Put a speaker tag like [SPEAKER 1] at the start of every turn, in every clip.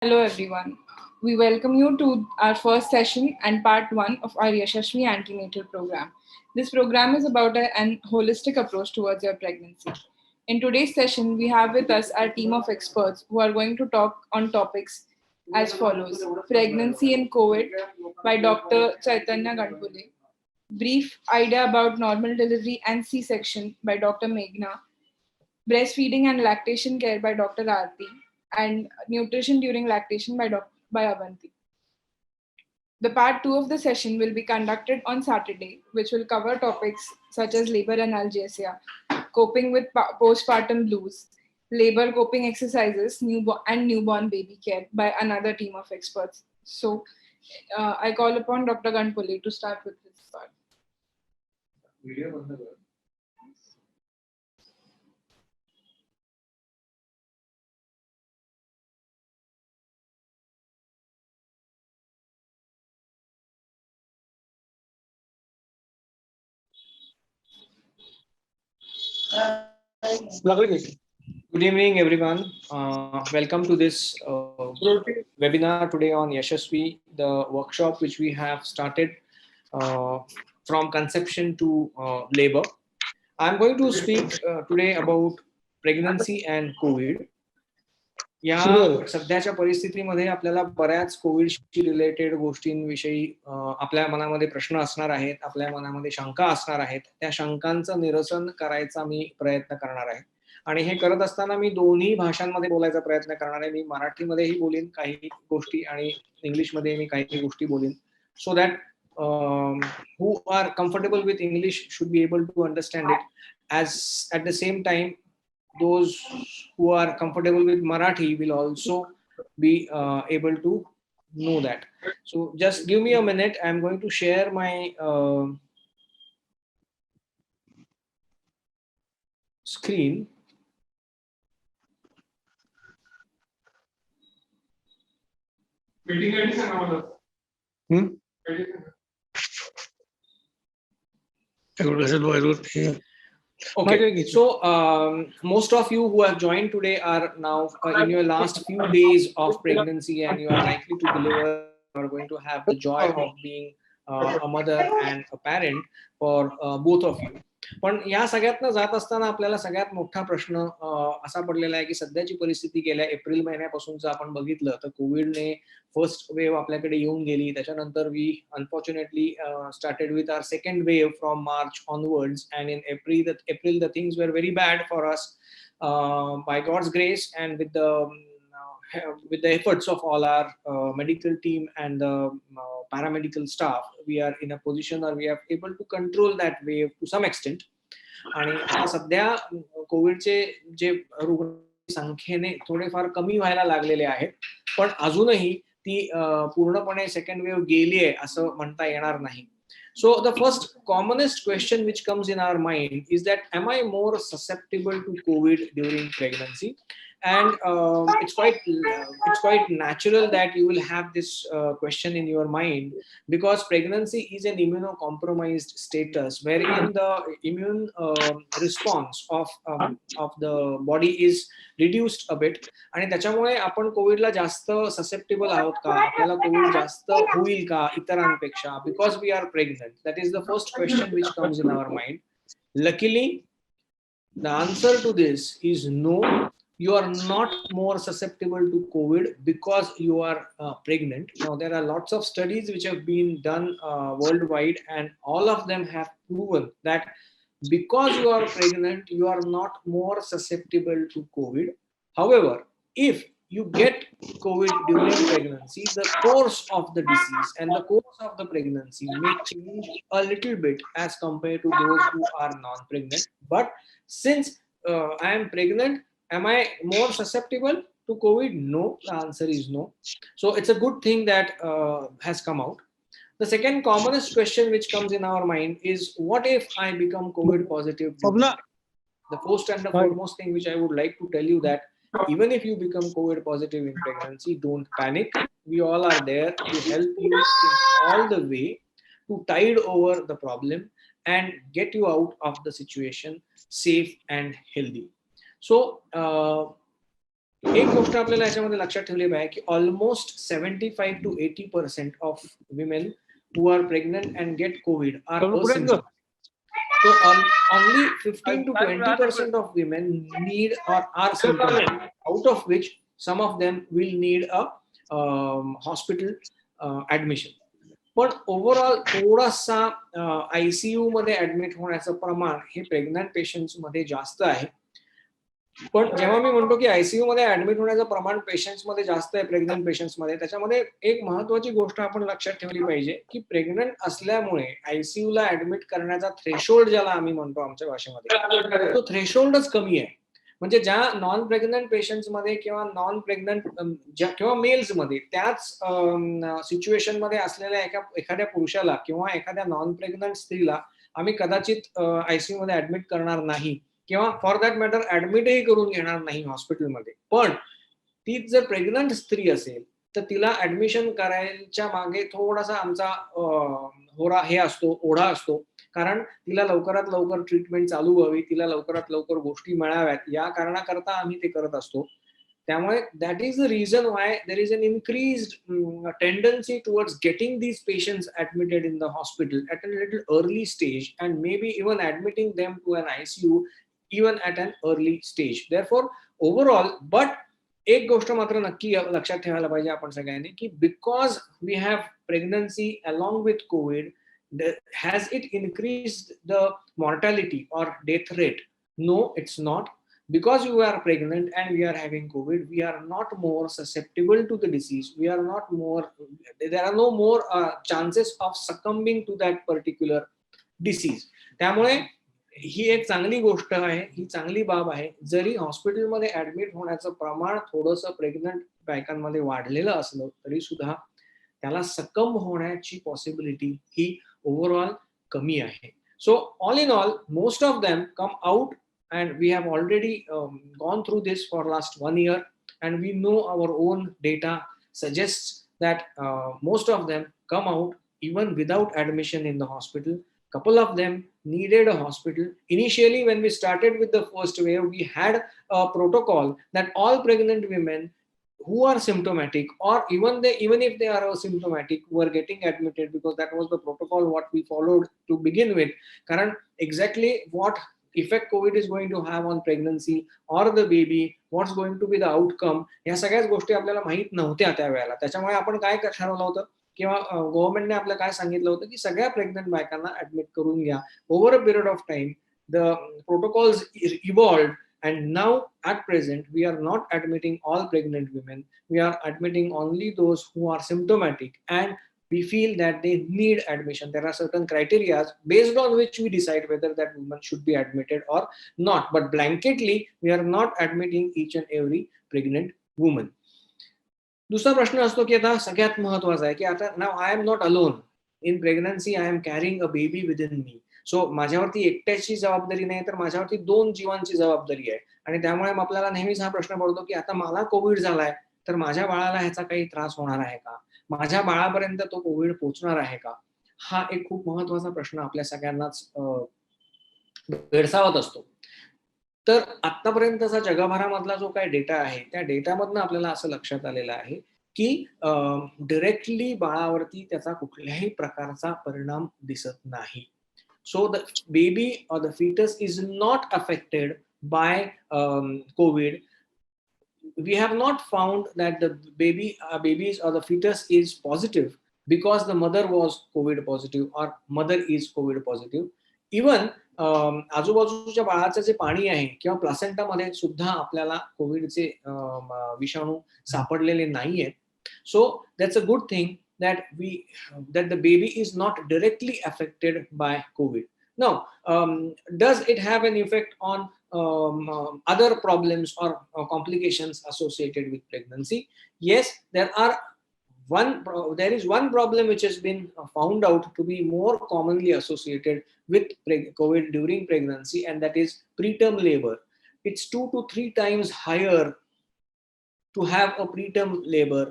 [SPEAKER 1] Hello everyone. We welcome you to our first session and part 1 of our Yashasvi antenatal program. This program is about an holistic approach towards your pregnancy. In today's session, we have with us our team of experts who are going to talk on topics as follows: Pregnancy and COVID by Dr. Chaitanya Ganpule, brief idea about normal delivery and C-section by Dr. Meghna, breastfeeding and lactation care by Dr. Aarti, and nutrition during lactation by Avanti. The part 2 of the session will be conducted on Saturday, which will cover topics such as labor analgesia, coping with postpartum blues, labor coping exercises, and newborn baby care by another team of experts. So, I call upon Dr. Ganpulli to start with this part.
[SPEAKER 2] Good evening, everyone. Welcome to this webinar today on Yashasvi, the workshop which we have started from conception to labor. I'm going to speak today about pregnancy and COVID. या सध्याच्या परिस्थितीमध्ये आपल्याला बऱ्याच कोविडशी related गोष्टींविषयी आपल्या मनामध्ये प्रश्न असणार आहेत, आपल्या मनामध्ये शंका असणार आहेत. त्या शंकांचं निरसन करायचा मी प्रयत्न करणार आहे. आणि हे करत असताना मी दोन्ही भाषांमध्ये बोलायचा प्रयत्न करणार आहे. मी मराठीमध्येही बोलीन काही गोष्टी आणि इंग्लिशमध्ये मी काही गोष्टी बोलीन, so that who are comfortable with English should be able to understand it, as at the same time those who are comfortable with Marathi will also be able to know that. So just give me a minute. I'm going to share my screen. Okay, so most of you who have joined today are now in your last few days of pregnancy, and you are likely to deliver. You are going to have the joy of being a mother and a parent for both of you. पण या सगळ्यातनं जात असताना आपल्याला सगळ्यात मोठा प्रश्न असा पडलेला आहे की सध्याची परिस्थिती गेल्या एप्रिल महिन्यापासूनच आपण बघितलं तर कोविडने फर्स्ट वेव्ह आपल्याकडे येऊन गेली. त्याच्यानंतर we unfortunately started with our second wave from March onwards, and in April the things were very bad for us. By God's grace and with the efforts of all our medical team and the paramedical staff, we are in a position or we are able to control that wave to some extent. आणि आता सध्या कोविडचे जे रुग्ण संख्येने थोडेफार कमी व्हायला लागलेले आहेत, पण अजूनही ती पूर्णपणे सेकंड वेव्ह गेली आहे असं म्हणता येणार नाही. So the first commonest question which comes in our mind is that, am I more susceptible to COVID during pregnancy? And it's quite natural that you will have this question in your mind, because pregnancy is an immunocompromised status wherein the immune response of the body is reduced a bit. आणि त्याच्यामुळे आपण कोविडला जास्त susceptible आहोत का, आपल्याला Covid जास्त होईल का इतरांपेक्षा, because we are pregnant? That is the first question which comes in our mind. Luckily the answer to this is no. You are not more susceptible to COVID because you are pregnant. Now, there are lots of studies which have been done worldwide, and all of them have proven that because you are pregnant, you are not more susceptible to COVID. However, if you get COVID during pregnancy, the course of the disease and the course of the pregnancy may change a little bit as compared to those who are non-pregnant. But since I am pregnant, am I more susceptible to COVID? No, the answer is no. So it's a good thing that has come out. The second commonest question which comes in our mind is, what if I become COVID positive? The first and the foremost thing which I would like to tell you that even if you become COVID positive in pregnancy, don't panic. We all are there to help you in all the way to tide over the problem and get you out of the situation safe and healthy. So एक गोष्ट आपल्याला याच्यामध्ये लक्षात ठेवली पाहिजे की almost 75 to 80% of women who are pregnant and get Covid are asymptomatic. So only 15 to 20% of women need or are symptomatic, out of which some of them will need a hospital admission. पण overall थोडासा ICU मध्ये admit होण्याचं प्रमाण हे pregnant patients मध्ये जास्त आहे. पण जेव्हा मी म्हणतो की ICU मध्ये ऍडमिट होण्याचं प्रमाण पेशंट्स मध्ये जास्त आहे प्रेग्नंट पेशंट्स मध्ये, त्याच्यामध्ये एक महत्वाची गोष्ट आपण लक्षात ठेवली पाहिजे की प्रेग्नंट असल्यामुळे ICU ला ऍडमिट करण्याचा थ्रेशोल्ड ज्याला आम्ही म्हणतो आमच्या भाषेमध्ये, तो थ्रेशोल्डच कमी आहे. म्हणजे ज्या नॉन प्रेग्नंट पेशंट्स मध्ये किंवा नॉन प्रेग्नंट किंवा मेल्स मध्ये त्याच सिच्युएशन मध्ये असलेल्या एखाद्या पुरुषाला किंवा एखाद्या नॉन प्रेग्नंट स्त्रीला आम्ही कदाचित ICU मध्ये ऍडमिट करणार नाही किंवा फॉर दॅट मॅटर ऍडमिटही करून घेणार नाही हॉस्पिटलमध्ये. पण ती जर प्रेग्नंट स्त्री असेल तर तिला ऍडमिशन करायच्या मागे थोडासा आमचा ओढा असतो, कारण तिला लवकरात लवकर ट्रीटमेंट चालू व्हावी, तिला लवकरात लवकर गोष्टी मिळाव्यात, या कारणाकरता आम्ही ते करत असतो. त्यामुळे that is the reason why there is an increased tendency towards getting these patients admitted in the hospital at a little early stage and may be even admitting them to an ICU even at an early stage. Therefore, overall, but एक गोष्ट मात्र नक्की लक्षात ठेवायला पाहिजे आपण सगळ्यांनी की because we have pregnancy along with COVID, has it increased the mortality or death rate? No, it's not. Because you are pregnant and we are having COVID, we are not more susceptible to the disease. We are not more, there are no more chances of succumbing to that particular disease. त्यामुळे ही एक चांगली गोष्ट आहे, ही चांगली बाब आहे. जरी हॉस्पिटलमध्ये ऍडमिट होण्याचं प्रमाण थोडंसं प्रेग्नंट बायकांमध्ये वाढलेलं असलं तरी सुद्धा त्याला सकम होण्याची पॉसिबिलिटी ही ओव्हरऑल कमी आहे. So all in all, most of them come out and we have already gone through this for last 1 year, and we know our own data suggests that most of them come out even without admission in the hospital. Couple of them needed a hospital. Initially, when we started with the first wave, we had a protocol that all pregnant women who are symptomatic, or even if they are asymptomatic, were getting admitted, because that was the protocol what we followed to begin with. Karan exactly what effect COVID is going to have on pregnancy or the baby, what's going to be the outcome, या सगळ्याच गोष्टी आपल्याला माहित नव्हत्या त्यावेळेला. त्याच्यामुळे आपण काय ठरवलं होतं किंवा गव्हर्नमेंटने आपल्याला काय सांगितलं होतं की सगळ्या प्रेग्नंट बायकांना ऍडमिट करून घ्या. Over a period of time the protocols evolved, and now at present we are not admitting all pregnant women. We are admitting only those who are symptomatic and we feel that they need admission. There are certain criteria based on which we decide whether that woman should be admitted or not. But blanketly, we are not admitting each and every pregnant woman. दुसरा प्रश्न असतो की आता सगळ्यात महत्वाचा आहे की आता नाव I am not alone in pregnancy, I am carrying a baby within me. So माझ्यावरती एकट्याची जबाबदारी नाही, तर माझ्यावरती 2 जीवांची जबाबदारी आहे. आणि त्यामुळे आपल्याला नेहमीच हा प्रश्न पडतो की आता मला कोविड झालाय तर माझ्या बाळाला ह्याचा काही त्रास होणार आहे का, माझ्या बाळापर्यंत तो कोविड पोहोचणार आहे का, हा एक खूप महत्वाचा प्रश्न आपल्या सगळ्यांनाच भेडसावत असतो. तर आतापर्यंतचा जगभरामधला जो काही डेटा आहे त्या डेटामधनं आपल्याला असं लक्षात आलेलं आहे की डायरेक्टली बाळावरती त्याचा कुठल्याही प्रकारचा परिणाम दिसत नाही. So the baby or the fetus is not affected by COVID. We have not found that the babies or the fetus is positive because the mother was COVID positive or mother is COVID positive. Even आजूबाजूच्या बाळाचं जे पाणी आहे किंवा प्लासेंटामध्ये सुद्धा आपल्याला कोविडचे विषाणू सापडलेले नाहीये. So that's a good thing that the baby is not directly affected by COVID. Now, does it have an effect on other problems or complications associated with pregnancy? Yes, there is one problem which has been found out to be more commonly associated with COVID during pregnancy, and that is preterm labor. It's 2 to 3 times higher to have a preterm labor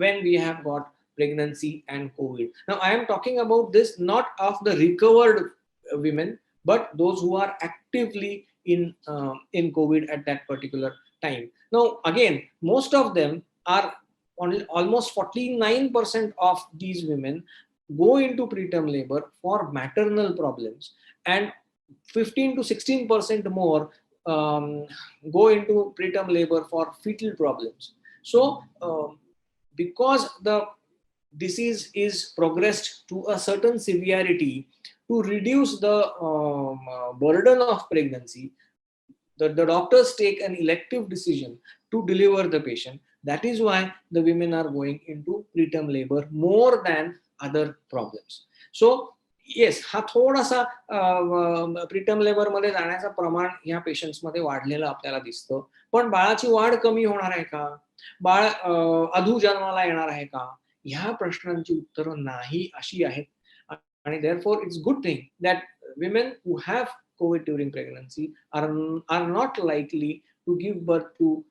[SPEAKER 2] when we have got pregnancy and COVID. Now, I am talking about this not of the recovered women, but those who are actively in COVID at that particular time. Now, again, most of them are almost 49% of these women go into preterm labor for maternal problems, and 15 to 16% more go into preterm labor for fetal problems. So, because the disease is progressed to a certain severity, to reduce the burden of pregnancy, the doctors take an elective decision to deliver the patient. That is why the women are going into preterm labor more than other problems. So yes, हा थोडासा preterm labour मध्ये जाण्याचं प्रमाण या patients मध्ये वाढलेलं आपल्याला दिसतं. पण बाळाची वाढ कमी होणार आहे का, बाळ अधू जन्माला येणार आहे का, ह्या प्रश्नांची उत्तरं नाही अशी आहेत. आणि therefore it's good thing that women who have COVID during pregnancy are not likely to give birth to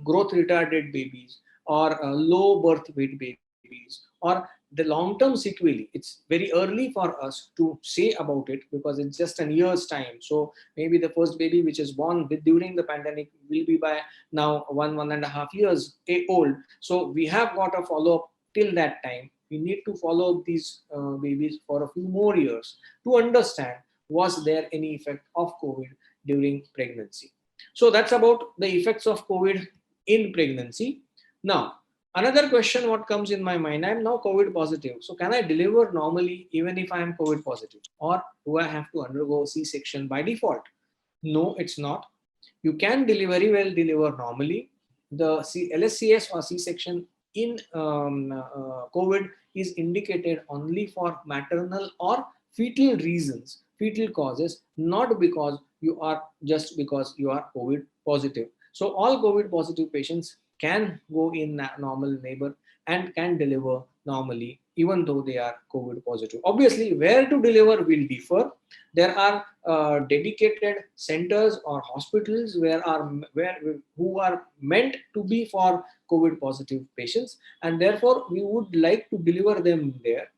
[SPEAKER 2] growth retarded babies or low birth weight babies or the long-term sequelae. It's very early for us to say about it because it's just a year's time. So maybe the first baby which is born during the pandemic will be by now 1.5 years old. So we have got a follow-up till that time. We need to follow up these babies for a few more years to understand was there any effect of COVID during pregnancy. So that's about the effects of COVID in pregnancy. Now, another question what comes in my mind, I am now COVID positive. So can I deliver normally even if I am COVID positive? Or do I have to undergo C-section by default? No, it's not. You can very well deliver normally. The LSCS or C-section in COVID is indicated only for maternal or fetal reasons, fetal causes, not because you are COVID positive. So all COVID positive patients can go in normal labor and can deliver normally even though they are COVID positive. Obviously, where to deliver will differ. There are dedicated centers or hospitals who are meant to be for COVID positive patients, and therefore we would like to deliver them there.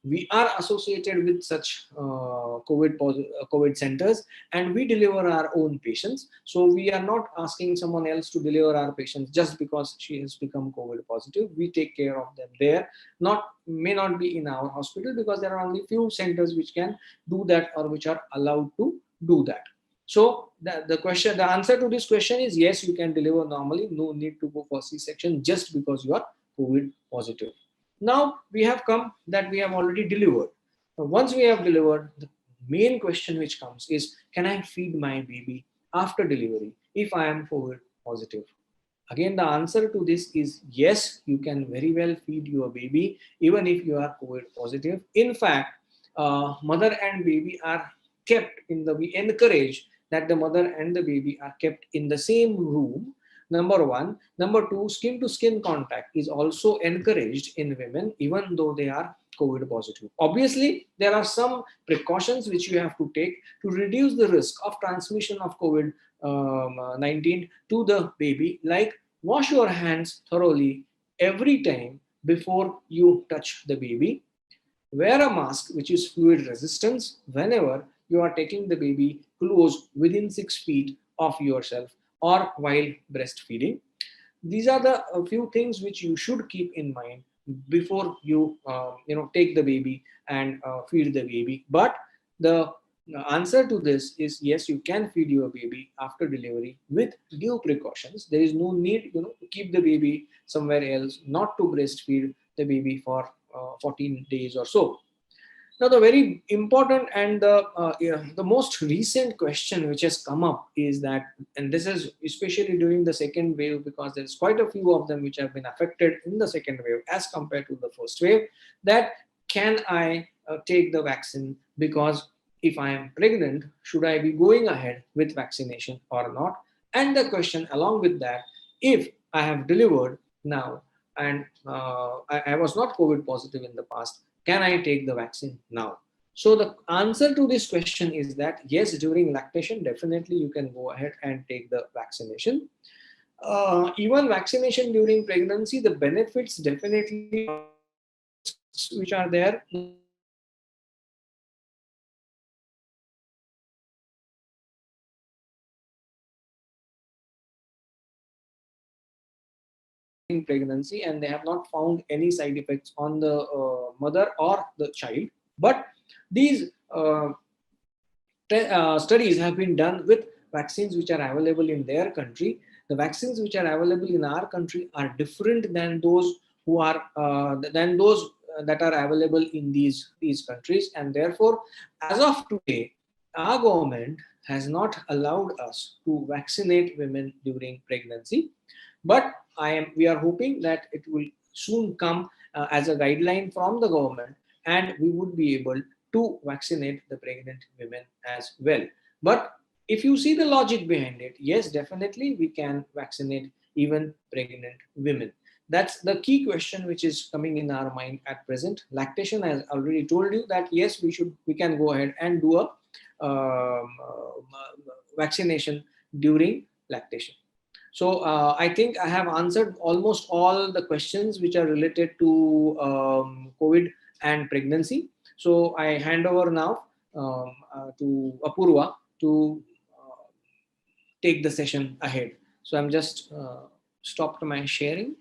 [SPEAKER 2] We are associated with such COVID centers, and we deliver our own patients. So we are not asking someone else to deliver our patients just because she has become COVID positive. We take care of them there. May not be in our hospital because there are only few centers which can do that or which are allowed to do that. So the answer to this question is yes, you can deliver normally. No need to go for C-section just because you are COVID positive. Now we have come that we have already delivered. Once we have delivered, the main question which comes is, can I feed my baby after delivery if I am COVID positive? Again, the answer to this is yes, you can very well feed your baby even if you are COVID positive. In fact, mother and baby are kept we encourage that the mother and the baby are kept in the same room. Number one. Number two, skin to skin contact is also encouraged in women even though they are COVID positive. Obviously, there are some precautions which you have to take to reduce the risk of transmission of COVID-19 to the baby, like wash your hands thoroughly every time before you touch the baby. Wear a mask which is fluid resistance whenever you are taking the baby close within 6 feet of yourself or while breastfeeding. These are the few things which you should keep in mind before you take the baby and feed the baby. But the answer to this is yes, you can feed your baby after delivery with due precautions. There is no need to keep the baby somewhere else, not to breastfeed the baby for 14 days or so. Now, the very important and the most recent question which has come up is that, and this is especially during the second wave, because there's quite a few of them which have been affected in the second wave as compared to the first wave, that can I take the vaccine? Because if I am pregnant, should I be going ahead with vaccination or not? And the question along with that, if I have delivered now and I was not COVID positive in the past, can I take the vaccine now? So the answer to this question is that yes, during lactation, definitely you can go ahead and take the vaccination. Even vaccination during pregnancy, the benefits definitely which are there. during pregnancy, and they have not found any side effects on the mother or the child. But these studies have been done with vaccines which are available in their country. The vaccines which are available in our country are different than those who are that are available in these countries, and therefore, as of today, our government has not allowed us to vaccinate women during pregnancy. But we are hoping that it will soon come as a guideline from the government, and we would be able to vaccinate the pregnant women as well. But if you see the logic behind it, yes, definitely we can vaccinate even pregnant women. That's the key question which is coming in our mind at present. Lactation, as I already told you, that yes, we can go ahead and do a vaccination during lactation. So I think I have answered almost all the questions which are related to COVID and pregnancy. So I hand over now to Apurva to take the session ahead. So I'm just stopped my sharing.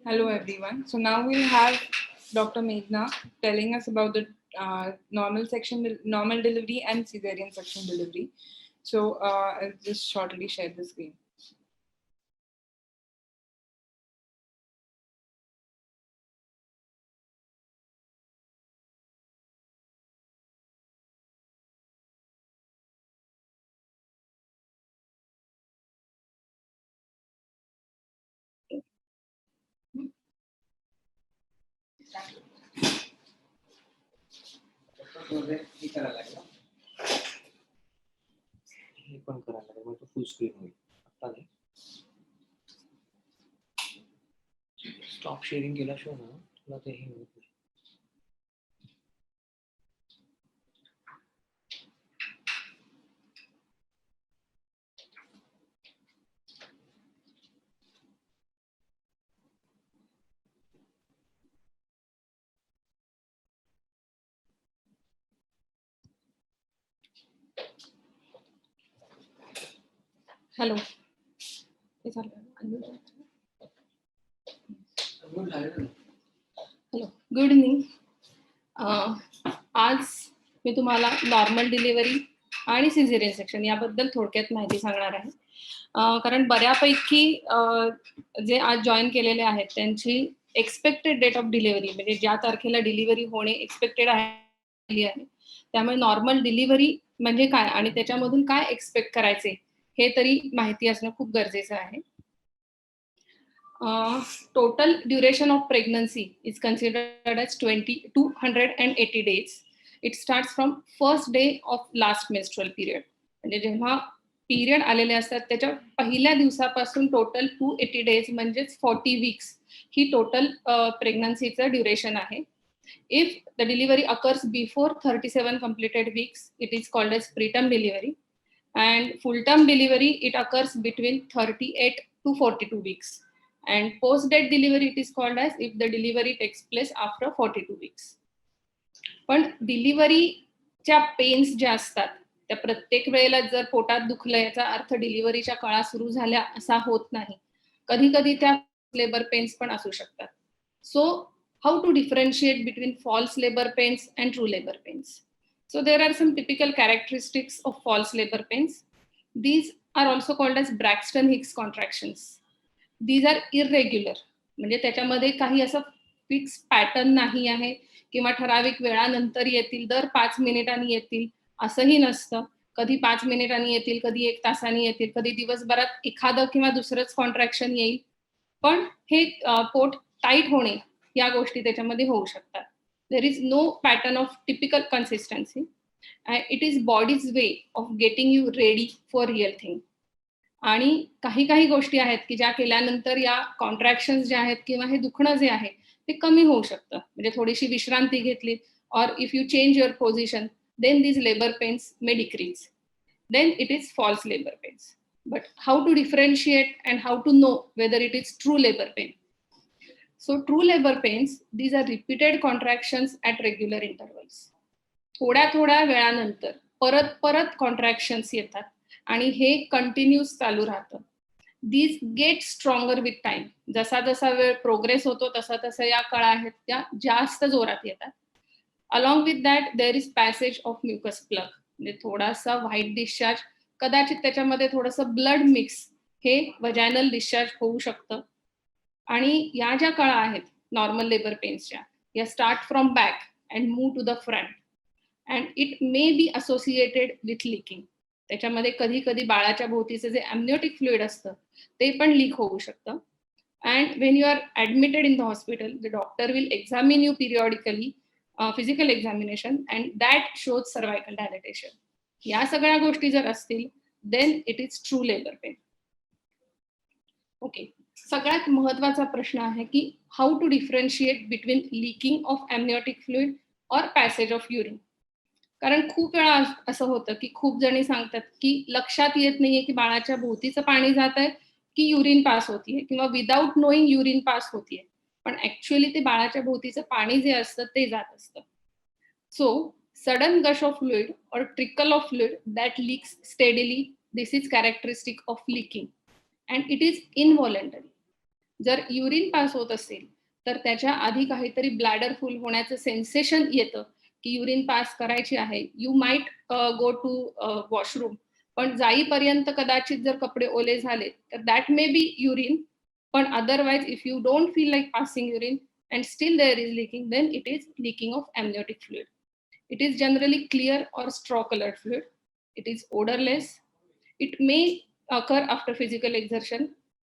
[SPEAKER 1] Hello everyone. So now we'll have Dr. Meghna telling us about the normal delivery and cesarean section delivery. So I'll just shortly share the screen.
[SPEAKER 2] Full screen होईल आता नाही stop sharing केल्याशिवाय ना तुला ते हे होत नाही.
[SPEAKER 1] Hello.
[SPEAKER 3] Hello, good evening. आज मी तुम्हाला नॉर्मल डिलिव्हरी आणि सिझेरियन सेक्शन याबद्दल थोडक्यात माहिती सांगणार आहे. कारण बऱ्यापैकी जे आज जॉईन केलेले आहेत त्यांची एक्सपेक्टेड डेट ऑफ डिलिव्हरी म्हणजे ज्या तारखेला डिलिव्हरी होणे एक्सपेक्टेड आहे, त्यामुळे नॉर्मल डिलिव्हरी म्हणजे काय आणि त्याच्यामधून काय एक्सपेक्ट करायचे हे तरी माहिती असणं खूप गरजेचं आहे. Total duration of pregnancy is considered as 280 days. It starts from first day of last menstrual period. म्हणजे जेव्हा पिरियड आलेले असतात त्याच्या पहिल्या दिवसापासून टोटल 280 डेज म्हणजे 40 वीक्स ही टोटल प्रेग्नन्सीचं ड्युरेशन आहे. If the delivery occurs before 37 completed weeks, it is called as preterm delivery. And full term delivery, it occurs between 38 to 42 weeks. and post death delivery it is called as if the delivery takes place after 42 weeks. पण डिलिव्हरीच्या pens ज्या असतात त्या प्रत्येक वेळेला जर पोटात दुखलं याचा अर्थ डिलिव्हरीच्या काळा सुरू झाल्या असा होत नाही. कधी कधी त्या लेबर पेन्स पण असू शकतात. So how to differentiate between false labour pains and true labour pains. So there are some typical characteristics of false labor pains. These are also called as Braxton-Hicks contractions. These are irregular. म्हणजे त्याच्यामध्ये काही असं fix pattern नाही आहे किंवा ठराविक वेळानंतर येतील, दर 5 मिनिटांनी येतील असंही नसतं. कधी 5 मिनिटांनी येतील, कधी 1 तासांनी येतील, कधी दिवसभरात एखादं किंवा दुसरंच कॉन्ट्रॅक्शन येईल. पण हे पोट टाईट होणे या गोष्टी त्याच्यामध्ये होऊ शकतात. There is no pattern of typical consistency. It is body's way of getting you ready for real thing. आणि काही काही गोष्टी आहेत की ज्या केल्यानंतर या कॉन्ट्रॅक्शन्स जे आहेत किंवा हे दुखणं जे आहे ते कमी होऊ शकतं. म्हणजे थोडीशी विश्रांती घेतली और if you change your position then these labor pains may decrease. Then it is false labor pains. But how to differentiate and how to know whether it is true labor pain? So true labor pains, these are repeated contractions at regular intervals. थोड्या वेळानंतर परत कॉन्ट्रॅक्शन्स येतात आणि हे continuous चालू राहतं. These get stronger with time. जसा जसा वेळ प्रोग्रेस होतो तसा तसा या कळा आहेत त्या जास्त जोरात येतात. Along with that there is passage of mucus plug. म्हणजे थोडासा व्हाईट डिस्चार्ज, कदाचित त्याच्यामध्ये थोडंसं ब्लड मिक्स, हे वजायनल डिस्चार्ज होऊ शकतं. आणि या ज्या कळा आहेत नॉर्मल लेबर पेन्सच्या या start from back and move to the front and it may be associated with leaking. त्याच्यामध्ये कधी कधी बाळाच्या भोवतीचं जे ॲम्निओटिक फ्लुइड असतं ते पण लीक होऊ शकतं. And when you are admitted in the hospital the doctor will examine you periodically, physical examination, and that shows cervical dilatation. या सगळ्या गोष्टी जर असतील then it is true labour pain. Okay, सगळ्यात महत्वाचा प्रश्न आहे की how to differentiate between leaking of amniotic fluid or passage of urine. कारण खूप वेळा असं होतं की खूप जणी सांगतात की लक्षात येत नाहीये की बाळाच्या भोवतीचं पाणी जात आहे की युरिन पास होतीये किंवा विदाउट नोईंग युरिन पास होतीये, पण ऍक्च्युअली ते बाळाच्या भोवतीचं पाणी जे असतं ते जात असतं. सो सडन गश ऑफ फ्लुइड और trickle of fluid that leaks steadily, this is characteristic of leaking and it is इनव्हॉलंटरी. जर युरिन पास होत असेल तर त्याच्या आधी काहीतरी ब्लॅडर फुल होण्याचं सेन्सेशन येतं की युरिन पास करायची आहे. You might go to washroom, पण जाईपर्यंत कदाचित जर कपडे ओले झाले तर दॅट मे बी युरिन. पण otherwise if you don't feel like passing urine and still there is leaking then it is leaking of amniotic fluid. It is generally clear or straw coloured fluid. It is odourless. It may occur after physical exertion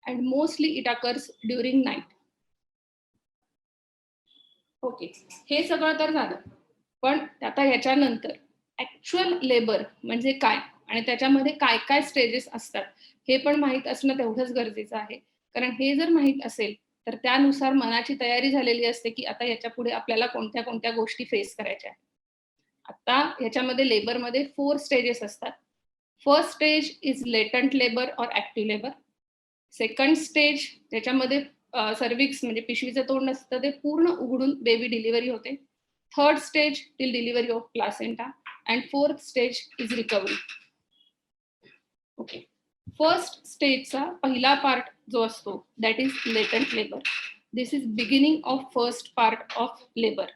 [SPEAKER 3] and mostly it occurs during night. Okay, हे सगळं तर झालं. पण आता याच्यानंतर actual labour म्हणजे काय आणि त्याच्यामध्ये काय काय स्टेजेस असतात हे पण माहीत असणं तेवढंच गरजेचं आहे. कारण हे जर माहीत असेल तर त्यानुसार मनाची तयारी झालेली असते की आता याच्या पुढे आपल्याला कोणत्या कोणत्या गोष्टी फेस करायच्या आहेत. आता ह्याच्यामध्ये लेबरमध्ये 4 स्टेजेस असतात. First stage is latent labour or active labour. Second stage त्याच्यामध्ये सर्विक्स म्हणजे पिशवीचं तोंड असतं ते पूर्ण उघडून बेबी डिलिव्हरी होते. Third stage till delivery of placenta and fourth stage is recovery. Okay, first स्टेजचा पहिला पार्ट जो असतो that is latent labour. This is beginning of first part of labour.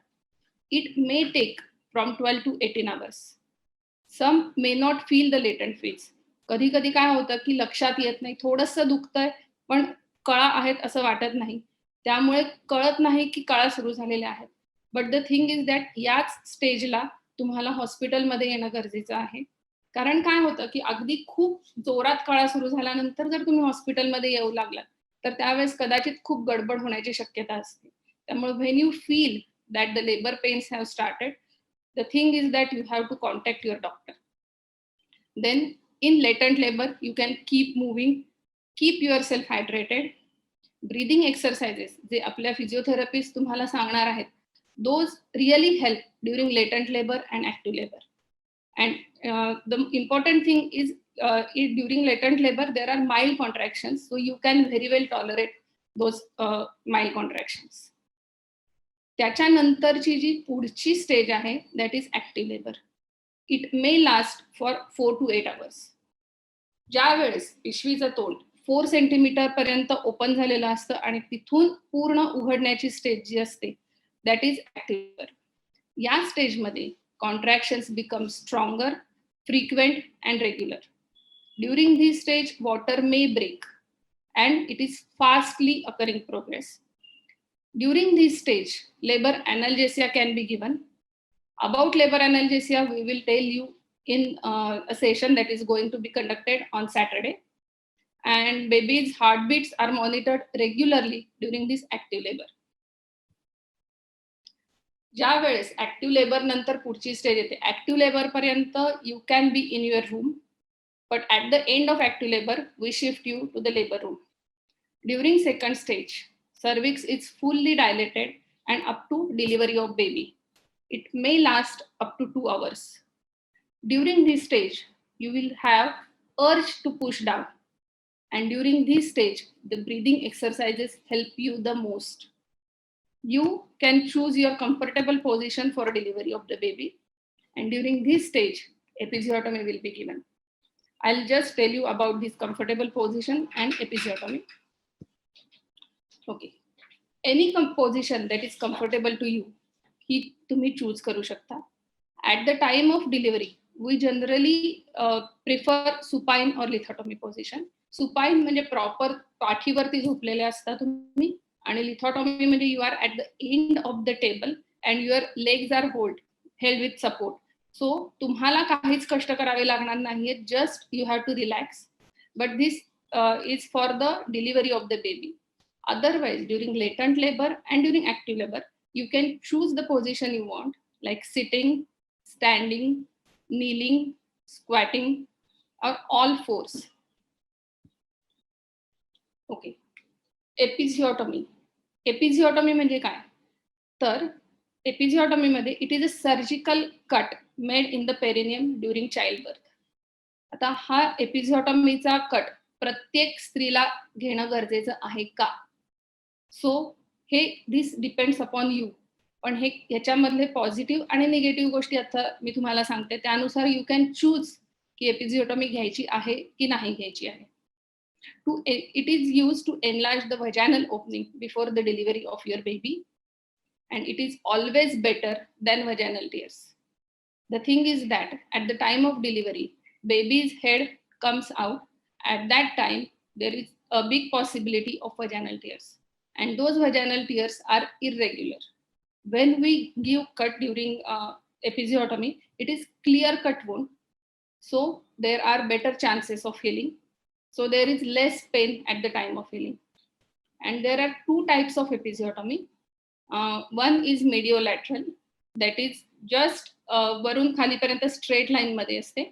[SPEAKER 3] It may take from 12 to 18 hours. Some may not feel the latent feels. कधी कधी काय होतं की लक्षात येत नाही, थोडंसं दुखतंय पण कळा आहेत असं वाटत नाही, त्यामुळे कळत नाही की कळा सुरू झालेल्या आहेत. But the thing is that याच स्टेजला तुम्हाला हॉस्पिटलमध्ये येणं गरजेचं आहे. कारण काय होतं की अगदी खूप जोरात कळा सुरू झाल्यानंतर जर तुम्ही हॉस्पिटलमध्ये येऊ लागलात तर त्यावेळेस कदाचित खूप गडबड होण्याची शक्यता असते. त्यामुळे when you feel that the labour pains have started, the thing is that you have to contact your doctor. Then in latent labor you can keep moving, keep yourself hydrated. Breathing exercises जे आपल्या physiotherapist तुम्हाला सांगणार आहेत, those really help during latent labor and active labor. And the important thing is during latent labor there are mild contractions, so you can very well tolerate those mild contractions. त्याच्यानंतरची जी पुढची stage आहे that is active labour. It may last for 4 to 8 hours. ज्या वेळेस पिशवीचं तोंड 4 centimetre पर्यंत open झालेलं असतं आणि तिथून पूर्ण उघडण्याची स्टेज जी असते दॅट इज ऍक्टिव्ह लेबर. या स्टेजमध्ये contractions become stronger, frequent and regular. During this stage water may break and it is fastly occurring progress. During this stage, labor analgesia can be given. About labor analgesia, we will tell you in a session that is going to be conducted on Saturday. And baby's heartbeats are monitored regularly during this active labor. ज्या वेळेस active labour नंतर पुढची stage येते, active labour पर्यंत you can be in your room, but at the end of active labor, we shift you to the labor room. During second stage, cervix is fully dilated and up to delivery of baby. It may last up to 2 hours. During this stage, you will have urge to push down. And during this stage, the breathing exercises help you the most. You can choose your comfortable position for delivery of the baby. And during this stage, episiotomy will be given. I'll just tell you about this comfortable position and episiotomy. Okay. Any position that is comfortable to you, he तुम्ही choose करू शकता. At the time of delivery, we generally prefer supine or lithotomy position. Supine म्हणजे proper पाठीवरती झोपलेले असता तुम्ही, आणि lithotomy म्हणजे you are at the end of the table and your legs are held with support. So तुम्हाला काहीच कष्ट करावे लागणार नाहीये, just you have to relax. But this is for the delivery of the baby. Otherwise during latent labour and during active labour you can choose the position you want, like sitting, standing, kneeling, squatting, or all fours. Okay. Episiotomy. Episiotomy म्हणजे काय? तर episiotomy मध्ये it is a surgical cut made in the perineum during childbirth. आता हा एपिझिओटॉमीचा cut प्रत्येक स्त्रीला घेणं गरजेचं आहे का? सो हे दिस डिपेंड्स अपॉन यू. पण हे ह्याच्यामधले पॉझिटिव्ह आणि निगेटिव्ह गोष्टी आता मी तुम्हाला सांगते, त्यानुसार यू कॅन चूज की एपिझिओटॉमी घ्यायची आहे की नाही घ्यायची आहे. It is used to enlarge the vaginal opening before the delivery of your baby, and it is always better than vaginal tears. The thing is that at the time of delivery, baby's head comes out. At that time, there is a big possibility of vaginal tears, and those vaginal tears are irregular. When we give cut during episiotomy, it is clear cut wound, so there are better chances of healing. So there is less pain at the time of healing. And there are two types of episiotomy. One is mediolateral, that is just varun khali parayant straight line मध्ये असते,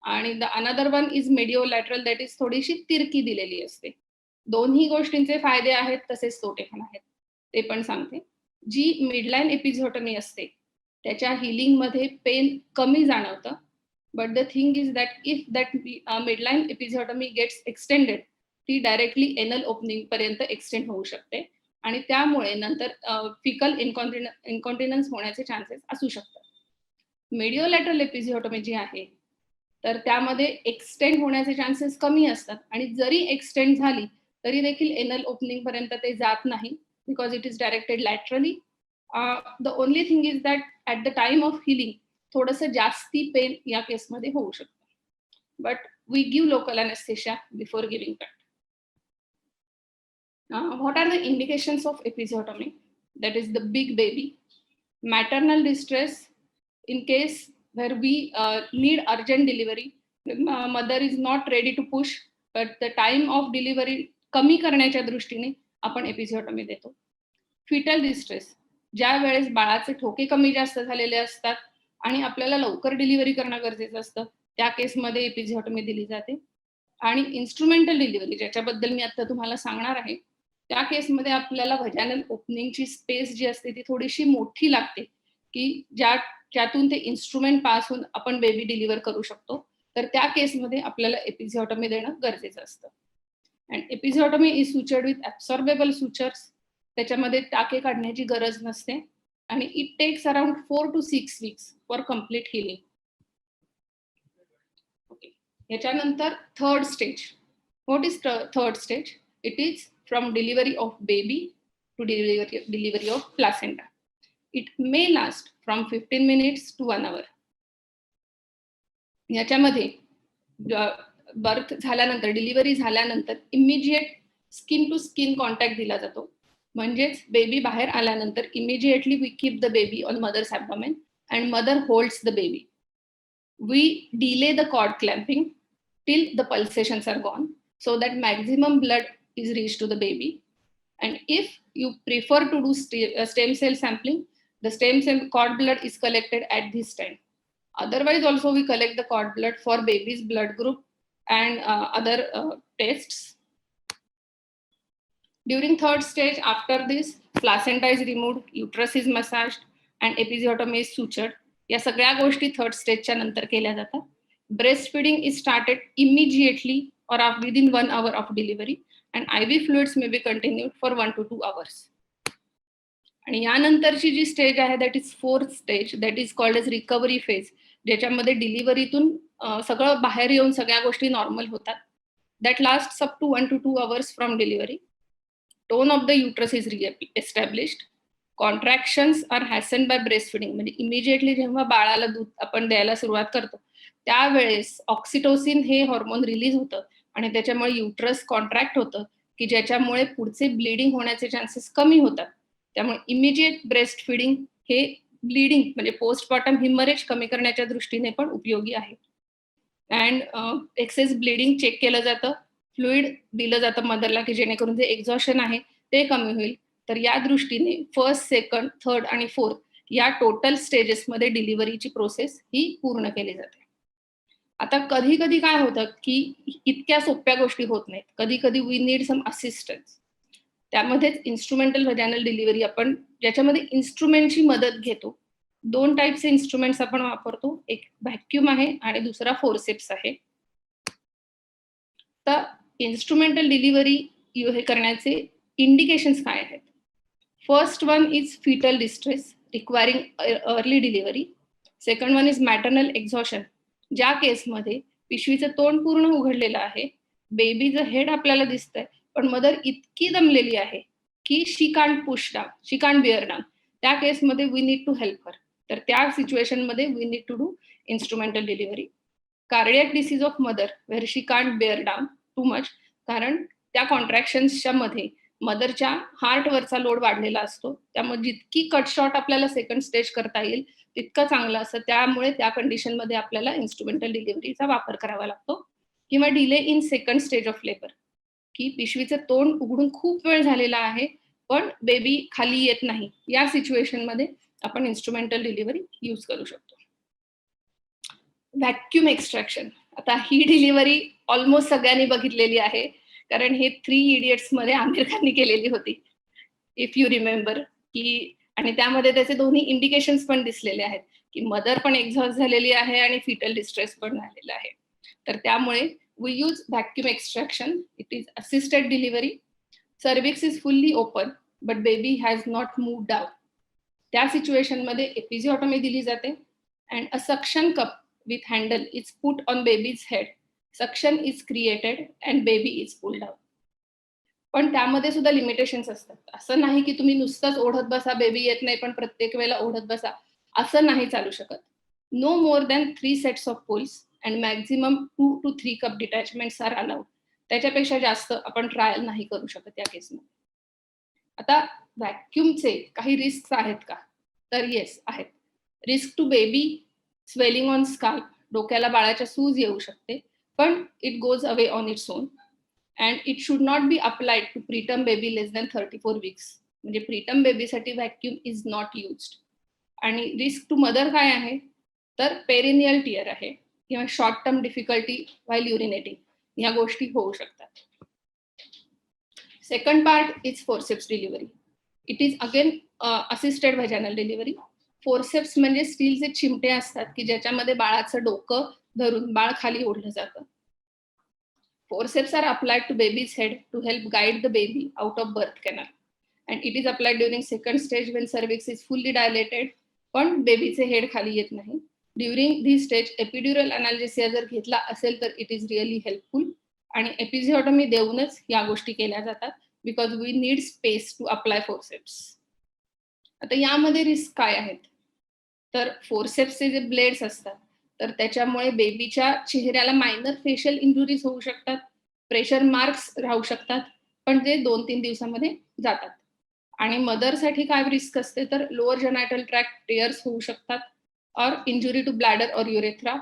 [SPEAKER 3] आणि the another one is mediolateral, that is थोडीशी तिरकी दिलेली असते. दोन्ही गोष्टींचे फायदे आहेत तसेच तोटे पण आहेत, ते पण सांगते. जी मिडलाइन एपिजिओटॉमी असते त्याच्या हिलिंग मध्ये पेन कमी जाणवतं. But the thing is that if that midline episiotomy gets extended, ती directly anal opening पर्यंत extend होऊ शकते, आणि त्यामुळे नंतर fecal incontinence होण्याचे चान्सेस असू शकतात. मेडिओलॅटरल एपिजिओटॉमी जी आहे तर त्यामध्ये एक्सटेंड होण्याचे चान्सेस कमी असतात, आणि जरी एक्सटेंड झाली तरी देखील एनल ओपनिंग पर्यंत ते जात नाही, because it is directed laterally. The only thing is that at the time of healing थोडंसं जास्ती पेन या केसमध्ये होऊ शकतं. But we give local anaesthesia before giving cut. What are the indications of episiotomy? That is the big baby, maternal distress in case where we need urgent delivery, mother is not ready to push, but the time of delivery कमी करण्याच्या दृष्टीने आपण एपिजिओटॉमी देतो. Foetal distress, ज्या वेळेस बाळाचे ठोके कमी जास्त झालेले असतात आणि आपल्याला लवकर डिलिव्हरी करणं गरजेचं असतं, त्या केसमध्ये एपिजिओटॉमी दिली जाते. आणि इन्स्ट्रुमेंटल डिलिव्हरी, ज्याच्याबद्दल मी आता तुम्हाला सांगणार आहे, त्या केसमध्ये आपल्याला व्हॅजानल ओपनिंगची स्पेस जी असते ती थोडीशी मोठी लागते, की ज्यातून ते इन्स्ट्रुमेंट पास होऊन आपण बेबी डिलिव्हर करू शकतो. तर त्या केसमध्ये आपल्याला एपिजिओटॉमी देणं गरजेचं असतं. And episiotomy is sutured with absorbable sutures. त्याच्यामध्ये टाके काढण्याची गरज नसते आणि it takes around 4 to 6 weeks for complete healing. Okay, याच्यानंतर third stage. What is third stage? It is from delivery of baby to delivery of placenta. It may last from 15 minutes to 1 hour. याच्यामध्ये birth झाल्यानंतर, delivery झाल्यानंतर immediate skin to skin contact दिला जातो. म्हणजेच baby बाहेर आल्यानंतर immediately we keep the baby on mother's abdomen and mother holds the baby. We delay the cord clamping till the pulsations are gone so that maximum blood is reached to the baby. And if you prefer to do stem cell sampling, the stem cell cord blood is collected at this time. Otherwise also we collect the cord blood for baby's blood group and other tests. During third stage, after this, placenta is removed, uterus is massaged and episiotomy is sutured. या सगळ्या गोष्टी third स्टेजच्या नंतर केल्या जातात. Breastfeeding is started immediately और within 1 hour of delivery and IV fluids may be continued for 1 to 2 hours. आणि यानंतरची जी स्टेज आहे that is fourth stage, that is called as recovery phase, ज्याच्यामध्ये डिलिव्हरीतून सगळं बाहेर येऊन सगळ्या गोष्टी नॉर्मल होतात. That last up to 1 to 2 hours from delivery. Tone of the uterus is established. Contractions are hastened bye breast feeding. म्हणजे immediately जेव्हा बाळाला दूध आपण द्यायला सुरुवात करतो त्यावेळेस ऑक्सिटोसिन हे हॉर्मोन रिलीज होतं आणि त्याच्यामुळे युट्रस कॉन्ट्रॅक्ट होतं की ज्याच्यामुळे पुढचे ब्लिडिंग होण्याचे चान्सेस कमी होतात. त्यामुळे इमिजिएट ब्रेस्ट फिडिंग हे ब्लिडिंग म्हणजे पोस्टमॉर्टम हिमरेज कमी करण्याच्या दृष्टीने पण उपयोगी आहे. अँड एक्सेस ब्लिडिंग चेक केलं जातं, फ्लुइड दिलं जातं मदरला की जेणेकरून जे एक्झॉशन आहे ते कमी होईल. तर या दृष्टीने फर्स्ट, सेकंड, थर्ड आणि फोर्थ या टोटल स्टेजेसमध्ये डिलिव्हरीची प्रोसेस ही पूर्ण केली जाते. आता कधी कधी काय होतं की इतक्या सोप्या गोष्टी होत नाहीत. कधी कधी वी नीड सम असिस्टन्स. त्यामध्येच इन्स्ट्रुमेंटल व्हॅजायनल डिलिव्हरी आपण ज्याच्यामध्ये इन्स्ट्रुमेंटची मदत घेतो. 2 टाईपचे इन्स्ट्रुमेंट्स आपण वापरतो. एक व्हॅक्यूम आहे आणि दुसरा फोर्सेप्स आहे. तर इन्स्ट्रुमेंटल डिलिव्हरी हे करण्याचे इंडिकेशन्स काय आहेत? First one is fetal distress requiring early delivery. Second one is maternal exhaustion. ज्या केसमध्ये पिशवीचं तोंड पूर्ण उघडलेलं आहे, बेबीचं हेड आपल्याला दिसतंय, पण मदर इतकी दमलेली आहे की she can't push down, she can't bear down. त्या केसमध्ये we need to help her. तर त्या सिच्युएशनमध्ये we need to do instrumental delivery. Cardiac disease of mother where she can't bear down too much, कारण त्या कॉन्ट्रॅक्शन्सच्या मध्ये मदरच्या हार्टवरचा लोड वाढलेला असतो. त्यामुळे जितकी कट शॉट आपल्याला सेकंड स्टेज करता येईल तितकं चांगलं असतं. त्यामुळे त्या कंडिशनमध्ये आपल्याला इन्स्ट्रुमेंटल डिलिव्हरीचा वापर करावा लागतो. किंवा delay in second stage of labour, की पिशवीचं तोंड उघडून खूप वेळ झालेला आहे पण बेबी खाली येत नाही. या सिच्युएशनमध्ये आपण इन्स्ट्रुमेंटल डिलिव्हरी यूज करू शकतो. Vacuum extraction. आता ही डिलिव्हरी ऑलमोस्ट सगळ्यांनी बघितलेली आहे, कारण हे 3 Idiots मध्ये आमिर खाननी केलेली होती, इफ यू रिमेंबर. की आणि त्यामध्ये त्याचे दोन्ही इंडिकेशन्स पण दिसलेले आहेत की मदर पण एक्झॉस्ट झालेली आहे आणि फिटल डिस्ट्रेस पण झालेला आहे. तर त्यामुळे we use vacuum extraction. It is assisted delivery. Cervix is fully open but baby has not moved out. त्या सिच्युएशनमध्ये एपिजिओटॉमी दिली जाते and a suction cup with handle is put on baby's head. Suction is created and baby is pulled out. पण त्यामध्ये सुद्धा limitations असतात. असं नाही की तुम्ही नुसतंच ओढत बसा, बेबी येत नाही पण प्रत्येक वेळेला ओढत बसा, असं नाही चालू शकत. No more than 3 sets of pulls and maximum 2 to 3 cup detachments are allowed. त्याच्यापेक्षा जास्त आपण ट्रायल नाही करू शकत या केसमध्ये. आता व्हॅक्यूमचे काही रिस्क आहेत का? तर येस आहेत. Risk to baby, swelling on scalp, डोक्याला बाळाच्या सूज येऊ शकते, पण it goes away on its own. And it should not be applied to preterm baby less than 34 weeks. म्हणजे प्रीटर्म बेबीसाठी व्हॅक्यूम इज नॉट युज्ड. आणि रिस्क टू मदर काय आहे? तर पेरिनियल टिअर आहे किंवा short term difficulty while urinating, या गोष्टी होऊ शकतात. Second part is forceps delivery. It is again assisted vaginal delivery. Forceps म्हणजे स्टीलचे चिमटे असतात की ज्याच्यामध्ये बाळाचं डोकं धरून बाळ खाली ओढलं जातं. Forceps are applied to baby's head to help guide the baby out of birth canal, and it is applied during second stage when cervix is fully dilated, पण बेबीचे हेड खाली येत नाही. ड्युरिंग धी स्टेज एपिड्युरल अनाल्जेसिया जर घेतला असेल तर it is really helpful, आणि एपिझिओटॉमी देऊनच या गोष्टी केल्या जातात, because we need space to apply forceps. आता यामध्ये रिस्क काय आहेत, तर फोर्सेप्सचे जे ब्लेड्स असतात तर त्याच्यामुळे बेबीच्या चेहऱ्याला मायनर फेशियल इंजुरीज होऊ शकतात, प्रेशर मार्क्स राहू शकतात, पण ते 2-3 दिवसामध्ये जातात. आणि मदरसाठी काय रिस्क असते, तर लोअर जेनायटल ट्रॅक्ट टेअर्स होऊ शकतात, और इंजुरी टू ब्लॅडर और युरेथ्रा,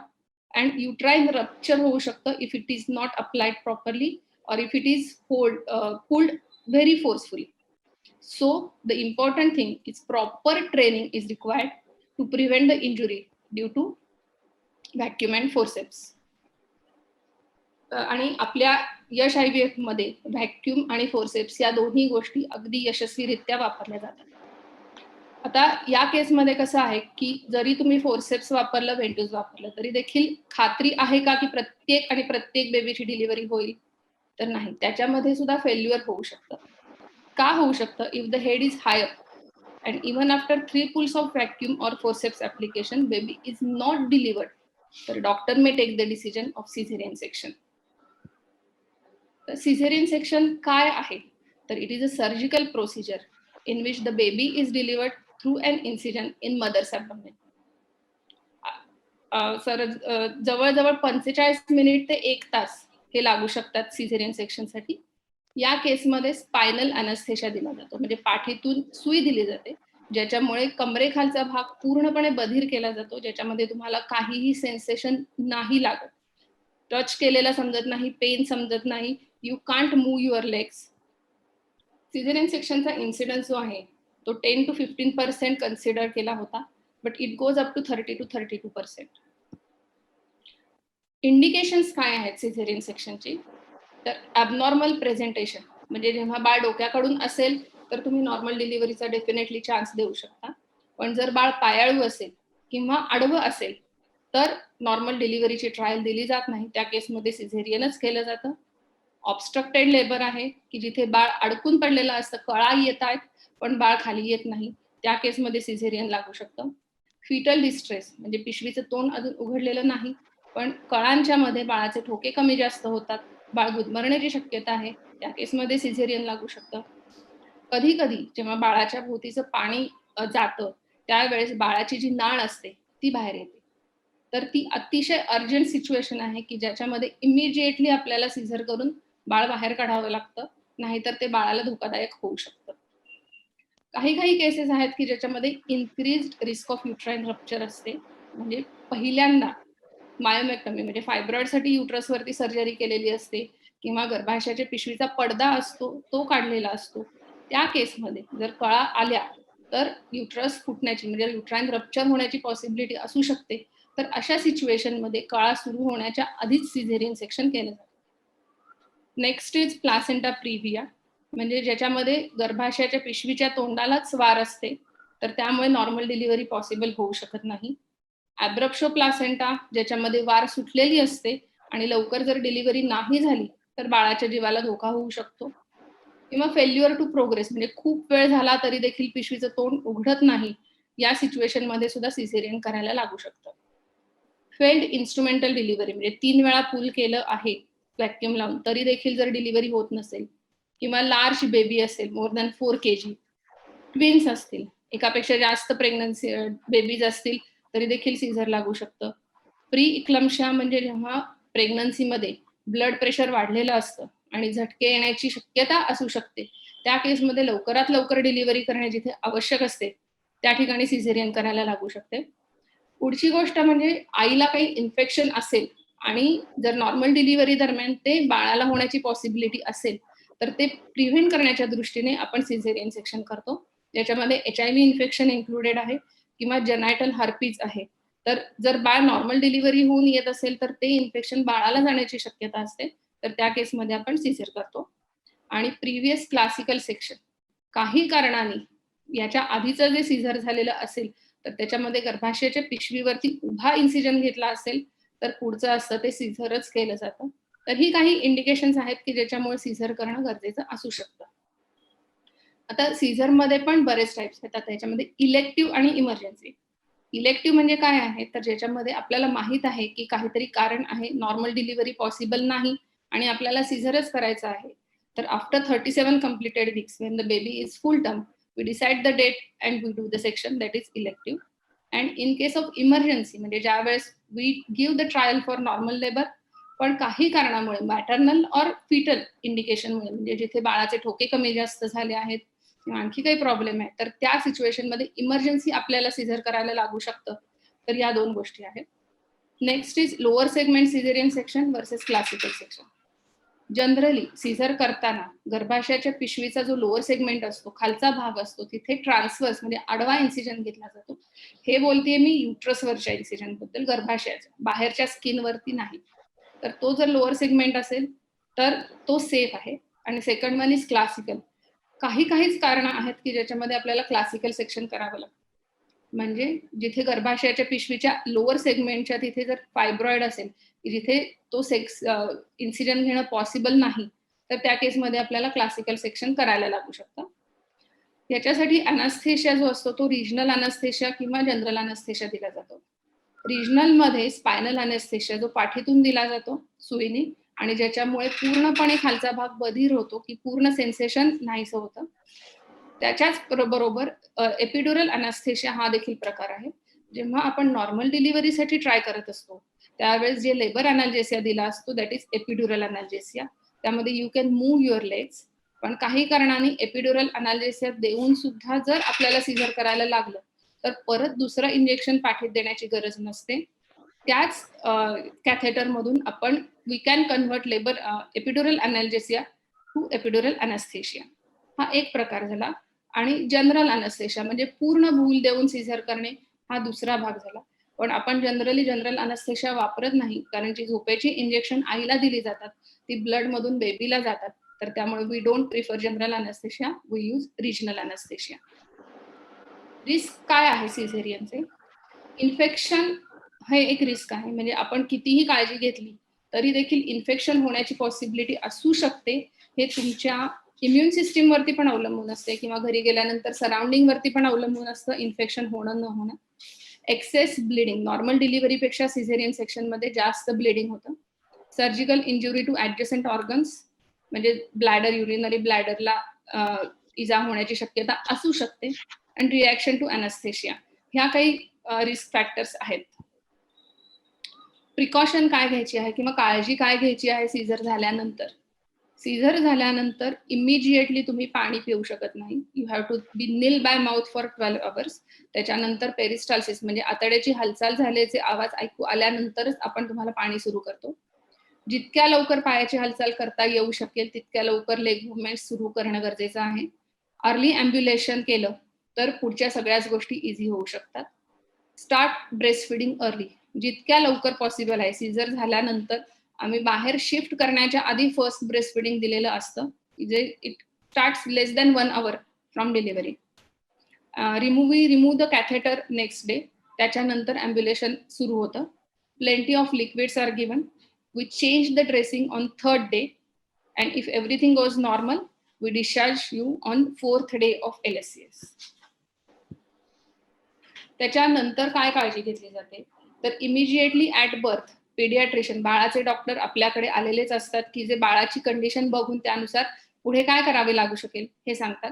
[SPEAKER 3] अँड युट्राइन रप्चर होऊ शकतं if it is not applied properly, और if it is pulled very forcefully. So the important thing is proper training is required to prevent the injury due to vacuum and forceps. आणि आपल्या यश IVF मध्ये vacuum आणि forceps या दोन्ही गोष्टी अगदी यशस्वीरित्या वापरल्या जातात. आता या केसमध्ये कसं आहे की जरी तुम्ही फोर्सेप्स वापरलं, व्हेंटूज वापरलं, तरी देखील खात्री आहे का की प्रत्येक बेबीची डिलिव्हरी होईल, तर नाही. त्याच्यामध्ये सुद्धा फेल्युअर होऊ शकतं. का होऊ शकतं, if the head is higher and even after 3 pulls of vacuum और forceps application baby is not delivered, तर doctor may take the decision of caesarean section. तर सिझेरियन सेक्शन काय आहे, तर it is a surgical procedure in which the baby is delivered through an incision in mother's abdomen. Sir जवळजवळ 45 minute ते 1 तास हे लागू शकतात सिझेरियन सेक्शनसाठी. या केसमध्ये स्पायनल अनस्थेशिया दिला जातो, म्हणजे पाठीतून सुई दिली जाते, ज्याच्यामुळे कमरेखालचा भाग पूर्णपणे बधीर केला जातो, ज्याच्यामध्ये तुम्हाला काहीही सेन्सेशन नाही लागत, टच केलेला समजत नाही, पेन समजत नाही, you can't move your legs. Caesarean सेक्शनचा इन्सिडन्स जो आहे तो 10 to 15% कन्सिडर केला होता, but it goes up to 30 to 32%. Indications काय आहेत सिझेरियन सेक्शनची, तर ॲबनॉर्मल प्रेझेंटेशन, म्हणजे जेव्हा बाळ डोक्याकडून असेल तर तुम्ही नॉर्मल डिलिव्हरीचा डेफिनेटली चान्स देऊ शकता, पण जर बाळ पायाळू असेल किंवा आडवं असेल तर नॉर्मल डिलिव्हरीची ट्रायल दिली जात नाही, त्या केसमध्ये सिझेरियनच केलं जातं. ऑब्स्ट्रक्टेड लेबर आहे की जिथे बाळ अडकून पडलेलं असतं, कळा येत आहेत पण बाळ खाली येत नाही, त्या केसमध्ये सिझेरियन लागू शकतं. फिटल डिस्ट्रेस, म्हणजे पिशवीचं तोंड अजून उघडलेलं नाही पण कळांच्या मध्ये बाळाचे ठोके कमी जास्त होतात, बाळ गुदमरण्याची शक्यता आहे, त्या केसमध्ये सिझेरियन लागू शकतं. कधी कधी जेव्हा बाळाच्या भोवतीचं पाणी जातं त्यावेळेस बाळाची जी नाळ असते ती बाहेर येते, तर ती अतिशय अर्जंट सिच्युएशन आहे की ज्याच्यामध्ये इमिजिएटली आपल्याला सिझर करून बाळ बाहेर काढावं लागतं, नाहीतर ते बाळाला धोकादायक होऊ शकतं. काही केसेस आहेत की ज्याच्यामध्ये increased risk of uterine rupture असते, म्हणजे पहिल्यांदा मायोमेक्टमी म्हणजे फायब्रॉइडसाठी युट्रसवरती सर्जरी केलेली असते किंवा गर्भाशयाच्या पिशवीचा पडदा असतो तो काढलेला असतो, त्या केसमध्ये जर कळा आल्या तर युट्रस फुटण्याची म्हणजे युट्राइन रप्चर होण्याची पॉसिबिलिटी असू शकते. तर अशा सिच्युएशनमध्ये कळा सुरू होण्याच्या आधीच सिझेरियन सेक्शन केलं जातं. नेक्स्ट इज प्लासेंटा प्रिव्हिया, म्हणजे ज्याच्यामध्ये गर्भाशयाच्या पिशवीच्या तोंडालाच वार असते, तर त्यामुळे नॉर्मल डिलिव्हरी पॉसिबल होऊ शकत नाही. ॲब्रप्शो प्लासेंटा, ज्याच्यामध्ये वार सुटलेली असते आणि लवकर जर डिलिव्हरी नाही झाली तर बाळाच्या जीवाला धोका होऊ शकतो. किंवा फेल्युअर टू प्रोग्रेस, म्हणजे खूप वेळ झाला तरी देखील पिशवीचं तोंड उघडत नाही, या सिच्युएशनमध्ये सुद्धा सिझेरियन करायला लागू शकतं. फेल्ड इन्स्ट्रुमेंटल डिलिव्हरी, म्हणजे 3 वेळा पुल केलं आहे व्हॅक्यूम लावून तरी देखील जर डिलिव्हरी होत नसेल, किंवा लार्ज बेबी असेल मोर दॅन 4 kg, ट्विन्स असतील, एकापेक्षा जास्त प्रेग्नन्सी बेबीज असतील तरी देखील सीझर लागू शकतं. प्री इक्लम्शिया, म्हणजे जेव्हा प्रेग्नन्सीमध्ये ब्लड प्रेशर वाढलेलं असतं आणि झटके येण्याची शक्यता असू शकते, त्या केसमध्ये लवकरात लवकर डिलिव्हरी करणे जिथे आवश्यक असते त्या ठिकाणी सिझेरियन करायला लागू शकते. पुढची गोष्ट म्हणजे आईला काही इन्फेक्शन असेल आणि जर नॉर्मल डिलिव्हरी दरम्यान ते बाळाला होण्याची पॉसिबिलिटी असेल तर ते प्रिव्हेंट करण्याच्या दृष्टीने आपण सिझेरियन सेक्शन करतो, ज्याच्यामध्ये HIV इन्फेक्शन इन्क्लुडेड आहे किंवा जेनायटल हर्पीज आहे. तर जर बाळ नॉर्मल डिलिव्हरी होऊन येत असेल तर ते इन्फेक्शन बाळाला जाण्याची शक्यता असते, तर त्या केसमध्ये आपण सिझर करतो. आणि प्रिव्हियस क्लासिकल सेक्शन, काही कारणाने याच्या आधीचं जे सिझर झालेलं असेल तर त्याच्यामध्ये गर्भाशयाच्या पिशवीवरती उभा इन्सिजन घेतला असेल तर पुढचं असतं ते सिझरच केलं जातं. तर ही काही इंडिकेशन्स आहेत की ज्याच्यामुळे सीझर करणं गरजेचं असू शकतं. आता सीझर मध्ये पण बरेच टाइप्स आहेत. आता त्याच्यामध्ये इलेक्टिव्ह आणि इमर्जन्सी. इलेक्टिव्ह म्हणजे काय आहे, तर ज्याच्यामध्ये आपल्याला माहित आहे की काहीतरी कारण आहे, नॉर्मल डिलिव्हरी पॉसिबल नाही आणि आपल्याला सीझरच करायचं आहे. तर after 37 completed weeks when the baby is full term, we decide the date and we do the section that is elective. And in case of emergency म्हणजे ज्या वेळेस we give the trial for normal labor, पण काही कारणामुळे maternal और foetal इंडिकेशनमुळे म्हणजे जिथे बाळाचे ठोके कमी जास्त झाले आहेत किंवा आणखी काही प्रॉब्लेम आहे, तर त्या सिच्युएशन मध्ये इमर्जन्सी आपल्याला सीझर करायला लागू शकतं. तर या 2 गोष्टी आहेत. Next is lower segment caesarean section versus classical section. Generally caesar करताना गर्भाशयाच्या पिशवीचा जो लोअर सेगमेंट असतो, खालचा भाग असतो, तिथे ट्रान्सवर्स म्हणजे आडवा इन्सिजन घेतला जातो. हे बोलतेय मी युट्रसवरच्या इन्सिजन बद्दल, गर्भाशयाच्या बाहेरच्या स्किनवरती नाही. तर तो जर लोअर सेगमेंट असेल तर तो सेफ आहे. आणि सेकंड वन इज क्लासिकल. काहीच कारण आहेत की ज्याच्यामध्ये आपल्याला क्लासिकल सेक्शन करावं लागतं. म्हणजे जिथे गर्भाशयाच्या पिशवीच्या लोअर सेगमेंटच्या तिथे जर फायब्रॉइड असेल, जिथे तो इन्सिजन घेणं पॉसिबल नाही, तर त्या केसमध्ये आपल्याला क्लासिकल सेक्शन करायला लागू शकतं. याच्यासाठी अनास्थेशिया जो असतो तो रिजनल अनास्थेशिया किंवा जनरल अनास्थेशिया दिला जातो. रिजनल मध्ये स्पायनल अनास्थेशिया जो पाठीतून दिला जातो सुईने आणि ज्याच्यामुळे पूर्णपणे खालचा भाग बधीर होतो की पूर्ण सेन्सेशन नाहीसं होतं. त्याच्याच बरोबर एपिड्युरल अनास्थेशिया हा देखील प्रकार आहे. जेव्हा आपण नॉर्मल डिलिव्हरीसाठी ट्राय करत असतो त्यावेळेस जे लेबर अनाल्जेसिया दिला असतो दॅट इज एपिड्युरल अनाल्जेसिया. त्यामध्ये you can move your legs. पण काही कारणाने एपिड्युरल अनाल्जेसिया देऊन सुद्धा जर आपल्याला सीझर करायला लागलं तर परत दुसरं इंजेक्शन पाठीत देण्याची गरज नसते. त्याच कॅथेटर मधून आपण we can convert labour epidural analgesia to epidural anaesthesia. हा एक प्रकार झाला. आणि जनरल अनास्थेशिया म्हणजे पूर्ण भूल देऊन सीझर करणे हा दुसरा भाग झाला. पण आपण जनरली जनरल अनास्थेशिया वापरत नाही कारण जी झोपेची इंजेक्शन आईला दिली जातात ती ब्लड मधून बेबीला जातात. तर त्यामुळे we don't prefer general anaesthesia, we use regional anaesthesia. Risk काय आहे सिझेरियनचे? इन्फेक्शन हे एक रिस्क आहे. म्हणजे आपण कितीही काळजी घेतली तरी देखील इन्फेक्शन होण्याची पॉसिबिलिटी असू शकते. हे तुमच्या इम्युन सिस्टीम वरती पण अवलंबून असते किंवा घरी गेल्यानंतर सराउंडिंग वरती पण अवलंबून असतं इन्फेक्शन होणं न होणं. एक्सेस ब्लिडिंग नॉर्मल डिलिव्हरीपेक्षा सिझेरियन सेक्शन मध्ये जास्त ब्लिडिंग होतं. Surgical injury to adjacent organs म्हणजे ब्लॅडर, युरिनरी ब्लॅडरला इजा होण्याची शक्यता असू शकते. आणि रिॲक्शन टू अनास्थेशिया ह्या काही रिस्क फॅक्टर्स आहेत. प्रिकॉशन काय घ्यायची आहे किंवा काळजी काय घ्यायची आहे सीझर झाल्यानंतर? सीझर झाल्यानंतर इमिजिएटली तुम्ही पाणी पिऊ शकत नाही. You have to be nil by mouth for 12 hours. त्याच्यानंतर पेरिस्टाल्सिस म्हणजे आतड्याची हालचाल झाल्याचे आवाज ऐकू आल्यानंतरच आपण तुम्हाला पाणी सुरू करतो. जितक्या लवकर पायाची हालचाल करता येऊ शकेल तितक्या लवकर लेग मुवमेंट सुरू करणं गरजेचं आहे. अर्ली अँब्युलेशन केलं तर पुढच्या सगळ्याच गोष्टी इझी होऊ शकतात. Start breast feeding early. जितक्या लवकर पॉसिबल आहे. सीझर झाल्यानंतर आम्ही बाहेर शिफ्ट करण्याच्या आधी फर्स्ट ब्रेस्ट फीडिंग दिलेलं असतं. जे it starts less than 1 hour from delivery. Remove the catheter next day. त्याच्यानंतर अँब्युलेशन सुरू होतं. Plenty of liquids are given. We change the dressing on 3rd day and if everything goes normal we discharge you on 4th day of LSCS. त्याच्यानंतर काय काळजी घेतली जाते तर immediately at birth paediatrician बाळाचे डॉक्टर आपल्याकडे आलेलेच असतात की जे बाळाची कंडिशन बघून त्यानुसार पुढे काय करावे लागू शकेल हे सांगतात.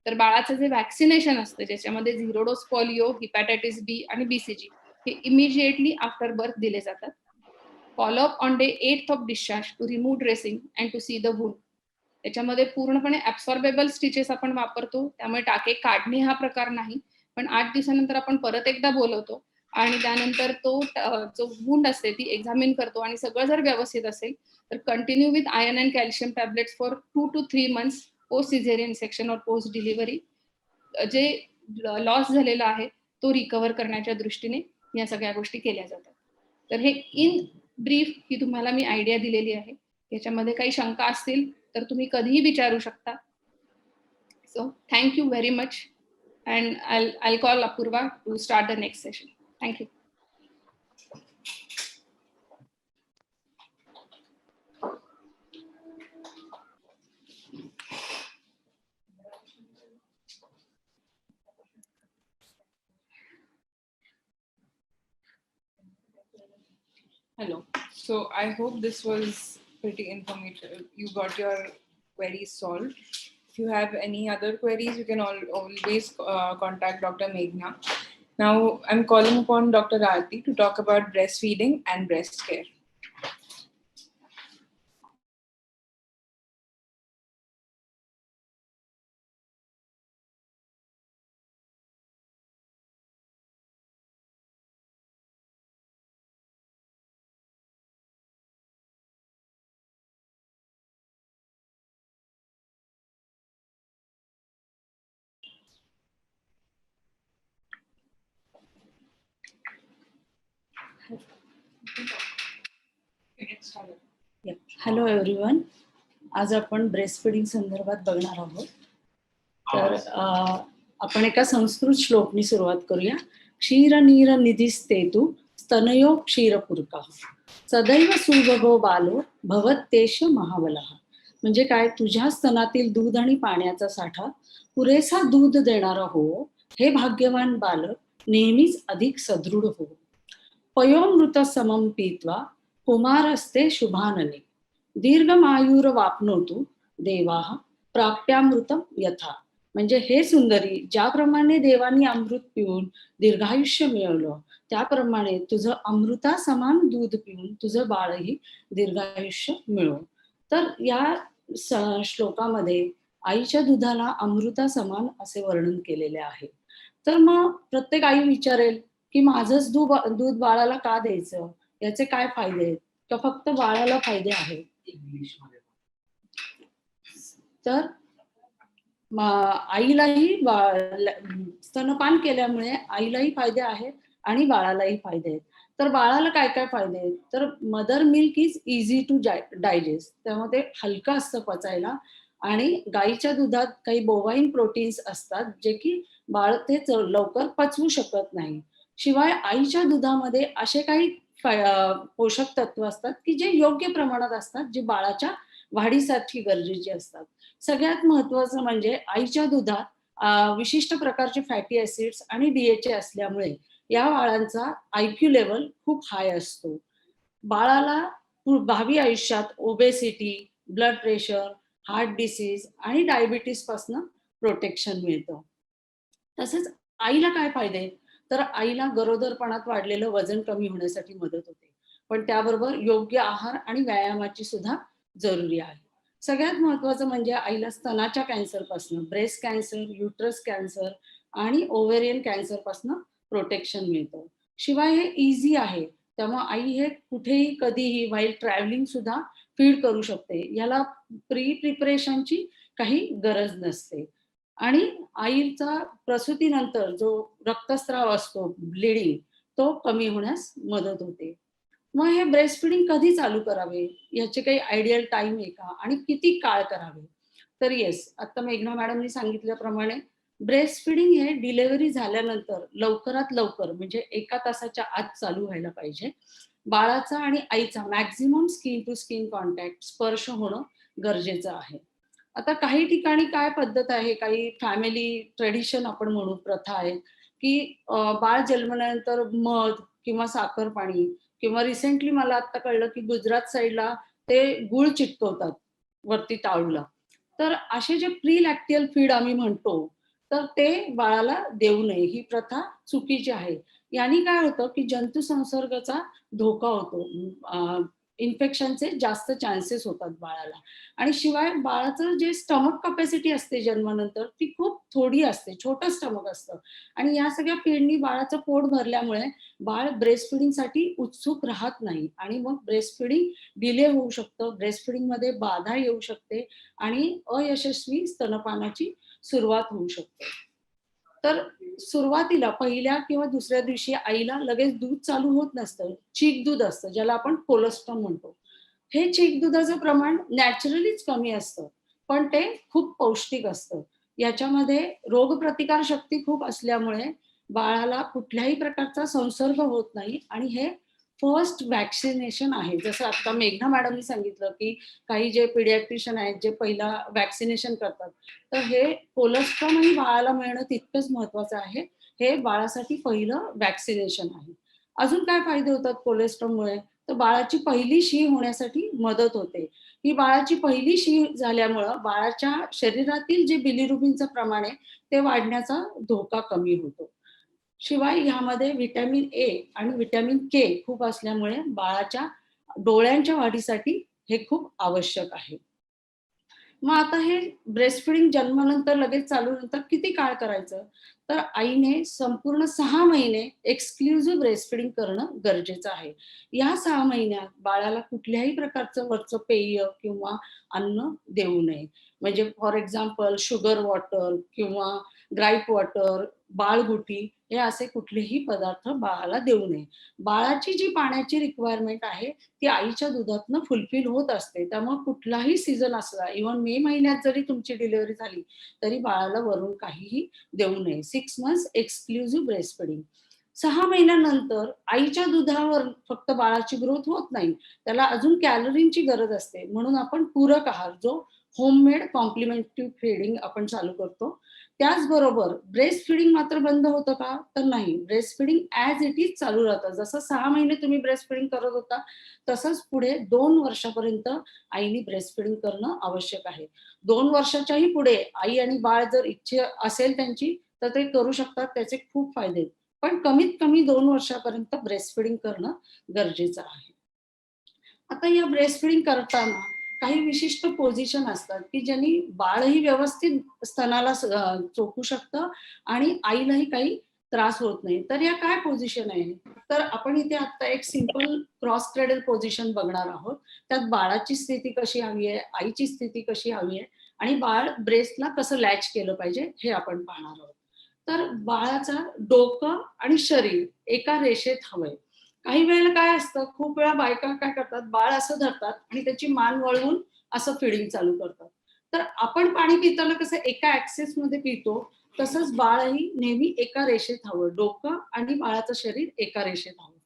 [SPEAKER 3] तर बाळाचं जे वॅक्सिनेशन असतं ज्याच्यामध्ये 0 डोस पोलिओ, हिपॅटायटिस बी आणि BCG हे इमिजिएटली आफ्टर बर्थ दिले जातात. Follow up on day 8th of discharge to remove dressing and to see the wound. त्याच्यामध्ये पूर्णपणे ऍब्सॉर्बेबल स्टिचेस आपण वापरतो त्यामुळे टाके काढणे हा प्रकार नाही. पण 8 दिवसानंतर आपण परत एकदा बोलवतो आणि त्यानंतर तो जो वुंड असते ती एक्झामिन करतो आणि सगळं जर व्यवस्थित असेल तर continue with iron and calcium tablets for 2 to 3 months post caesarean section और पोस्ट डिलिव्हरी. जे लॉस झालेला आहे तो रिकव्हर करण्याच्या दृष्टीने या सगळ्या गोष्टी केल्या जातात. तर हे इन ब्रीफ ही तुम्हाला मी आयडिया दिलेली आहे. याच्यामध्ये काही शंका असतील तर तुम्ही कधीही विचारू शकता. So thank you very much and I'll call Apurva to start the next session. Thank you.
[SPEAKER 1] Hello. So I hope this was pretty informative. You got your queries solved. If you have any other queries, you can always contact Dr. Meghna. Now I'm calling upon Dr. Aarti to talk about breastfeeding and breast care.
[SPEAKER 4] Hello everyone. आज आपण breast feeding संदर्भात बघणार आहोत. तर आपण एका संस्कृत श्लोकनी सुरुवात करूया. क्षीर नीर निधिस्तेतु स्तनयो क्षीरपूरका सदैव सुभगो बालो भवत्तेश महाबलः. म्हणजे काय, तुझ्या स्तनातील दूध आणि पाण्याचा साठा पुरेसा दूध देणारा हो, हे भाग्यवान बालक नेहमीच अधिक सदृढ हो. पयोमृत समम पीत्वा कुमारस्ते शुभानने दीर्घमायुर वापनोतु देवाः प्राप्यामृतम यथा. म्हणजे हे सुंदरी, ज्याप्रमाणे देवानी अमृत पिऊन दीर्घायुष्य मिळवलं, त्याप्रमाणे तुझं अमृता समान दूध पिऊन तुझं बाळही दीर्घायुष्य मिळव. तर या श्लोकामध्ये आईच्या दुधाला अमृता समान असे वर्णन केलेले आहे. तर मग प्रत्येक आई विचारेल की माझंच दूध बाळाला का द्यायचं, याचे काय फायदे आहेत, का फक्त बाळाला फायदे आहेत? तर आईलाही स्तनपान केल्यामुळे आईलाही फायदे आहेत आणि बाळालाही फायदे आहेत. तर बाळाला काय काय फायदे आहेत? तर mother milk is easy to digest, त्यामध्ये हलका असतं पचायला, आणि गाईच्या दुधात काही बोवाईन प्रोटीन्स असतात जे की बाळ ते लवकर पचवू शकत नाही. शिवाय आईच्या दुधामध्ये असे काही पोषक तत्व असतात की जे योग्य प्रमाणात असतात, जे बाळाच्या वाढीसाठी गरजेचे असतात. सगळ्यात महत्वाचं म्हणजे आईच्या दुधात विशिष्ट प्रकारचे फॅटी ऍसिड्स आणि DHA असल्यामुळे या बाळांचा IQ लेवल खूप हाय असतो. बाळाला भावी आयुष्यात obesity, blood pressure, heart disease आणि डायबिटीस पासून प्रोटेक्शन मिळतं. तसेच आईला काय फायदे? तर आईला गरोदरपणात वाढलेलं वजन कमी होण्यासाठी मदत होते, पण त्याबरोबर योग्य आहार आणि व्यायामाची सुद्धा जरुरी आहे. सगळ्यात महत्वाचं म्हणजे आईला स्तनाच्या कॅन्सर पासून, ब्रेस्ट कॅन्सर, युट्रस कॅन्सर आणि ओव्हेरियन कॅन्सर पासून प्रोटेक्शन मिळतं. शिवाय हे इझी आहे, त्यामुळे आई हे कुठेही कधीही व्हाईल ट्रॅव्हलिंग सुद्धा फीड करू शकते. याला प्रिपरेशनची काही गरज नसते. आणि आईचा प्रसूतीनंतर जो रक्तस्राव असतो, ब्लिडिंग, तो कमी होण्यास मदत होते. मग हे ब्रेस्ट फीडिंग कधी चालू करावे, याचे काही आयडियल टाइम आहे का, आणि किती काळ करावे? तर येस, आता मेघना मॅडमनी सांगितल्याप्रमाणे ब्रेस्ट फीडिंग हे डिलिव्हरी झाल्यानंतर लवकरात लवकर, म्हणजे 1 तासाच्या आत चालू व्हायला पाहिजे. बाळाचा आणि आईचा maximum skin to skin contact, स्पर्श होणं गरजेचं आहे. आता काही ठिकाणी काय पद्धत आहे, काही फॅमिली ट्रेडिशन आपण म्हणू, प्रथा आहे की बाळ जन्मल्यानंतर मध किंवा साखर पाणी, किंवा रिसेंटली मला आता कळलं की गुजरात साईडला ते गुळ चिटकवतात वरती टाळूला. तर असे जे प्री लॅक्टियल फीड आम्ही म्हणतो, तर ते बाळाला देऊ नये. ही प्रथा चुकीची आहे. यांनी काय होतं की जंतू संसर्गाचा धोका होतो, इन्फेक्शनचे जास्त चान्सेस होतात बाळाला. आणि शिवाय बाळाचं जे स्टमक कॅपॅसिटी असते जन्मानंतर, ती खूप थोडी असते, छोटं स्टमक असतं. आणि या सगळ्या फीडनी बाळाचं पोट भरल्यामुळे बाळ ब्रेस्ट फीडिंगसाठी उत्सुक राहत नाही, आणि मग ब्रेस्ट फीडिंग डिले होऊ शकतं, ब्रेस्ट फीडिंग मध्ये बाधा येऊ शकते, आणि अयशस्वी स्तनपानाची सुरुवात होऊ शकते. तर सुरुवातीला पहिल्या किंवा दुसऱ्या दिवशी आईला लगेच दूध चालू होत नसतं. चीक दूध असतं, ज्याला आपण कोलेस्ट्रॉल म्हणतो. हे चीक दुधाचं प्रमाण नॅचरलीच कमी असतं, पण ते खूप पौष्टिक असतं. याच्यामध्ये रोगप्रतिकार शक्ती खूप असल्यामुळे बाळाला कुठल्याही प्रकारचा संसर्ग होत नाही, आणि हे फर्स्ट वॅक्सिनेशन आहे. जसं आता मेघना मॅडमनी सांगितलं की काही जे पिडियाट्रिशियन आहेत जे पहिला वॅक्सिनेशन करतात, तर हे कोलेस्ट्रॉल आणि बाळाला मिळणं तितकंच महत्वाचं आहे. हे बाळासाठी पहिलं वॅक्सिनेशन आहे. अजून काय फायदे होतात कोलेस्ट्रॉलमुळे? तर बाळाची पहिली शी होण्यासाठी मदत होते. ही बाळाची पहिली शी झाल्यामुळं बाळाच्या शरीरातील जे बिलिरुबिनचं प्रमाण आहे ते वाढण्याचा धोका कमी होतो. शिवाय ह्यामध्ये व्हिटॅमिन ए आणि व्हिटॅमिन के खूप असल्यामुळे बाळाच्या डोळ्यांच्या वाढीसाठी हे खूप आवश्यक आहे. मग आता हे ब्रेस्ट फिडिंग जन्मानंतर लगेच चालू नंतर किती काळ करायचं? तर आईने संपूर्ण 6 महिने एक्सक्लुझिव्ह ब्रेस्ट फिडिंग करणं गरजेचं आहे. या 6 महिन्यात बाळाला कुठल्याही प्रकारचं वरचं पेय किंवा अन्न देऊ नये. म्हणजे फॉर एक्झाम्पल शुगर वॉटर किंवा ग्राईप वॉटर, बाळगुटी हे असे कुठलेही पदार्थ बाळाला देऊ नये. बाळाची जी पाण्याची रिक्वायरमेंट आहे ती आईच्या दुधातनं फुलफिल होत असते. त्यामुळे कुठलाही सीझन असला, इव्हन मे महिन्यात जरी तुमची डिलिव्हरी झाली तरी बाळाला वरून काहीही देऊ नये. 6 मंथ्स एक्सक्लुझिव्ह ब्रेस्ट फिडिंग. 6 महिन्यानंतर आईच्या दुधावर फक्त बाळाची ग्रोथ होत नाही, त्याला अजून कॅलरींची गरज असते. म्हणून आपण पूरक आहार जो होममेड कॉम्प्लिमेंटरी फीडिंग आपण चालू करतो. त्याचबरोबर ब्रेस्ट फिडिंग मात्र बंद होतं का? तर नाही. Breast feeding as it is चालू राहतं. जसं 6 महिने तुम्ही ब्रेस्ट फिडिंग करत होता तसंच पुढे 2 वर्षापर्यंत आईने ब्रेस्ट फिडिंग करणं आवश्यक आहे. 2 वर्षाच्याही पुढे आई आणि बाळ जर इच्छा असेल त्यांची तर ते करू शकतात. त्याचे खूप फायदे आहेत. पण कमीत कमी 2 वर्षापर्यंत ब्रेस्ट फिडिंग करणं गरजेचं आहे. आता या ब्रेस्ट फिडिंग करताना काही विशिष्ट पोझिशन असतात की ज्यांनी बाळही व्यवस्थित स्तनाला चोखू शकतं आणि आईलाही काही त्रास होत नाही. तर या काय पोझिशन आहे? तर आपण इथे आता एक सिंपल क्रॉस क्रेडल पोझिशन बघणार आहोत. त्यात बाळाची स्थिती कशी हवी आहे, आईची स्थिती कशी हवी आहे आणि बाळ ब्रेस्टला कसं लॅच केलं पाहिजे हे आपण पाहणार आहोत. तर बाळाचं डोकं आणि शरीर एका रेषेत हवंय. काही वेळेला काय असतं, खूप वेळा बायका काय करतात, बाळ असं धरतात आणि त्याची मान वळवून असं फिडिंग चालू करतात. तर आपण पाणी पिताना कसं एका ऍक्सेस मध्ये पितो, तसंच बाळही नेहमी एका रेषेत हवं. डोकं आणि बाळाचं शरीर एका रेषेत हवं.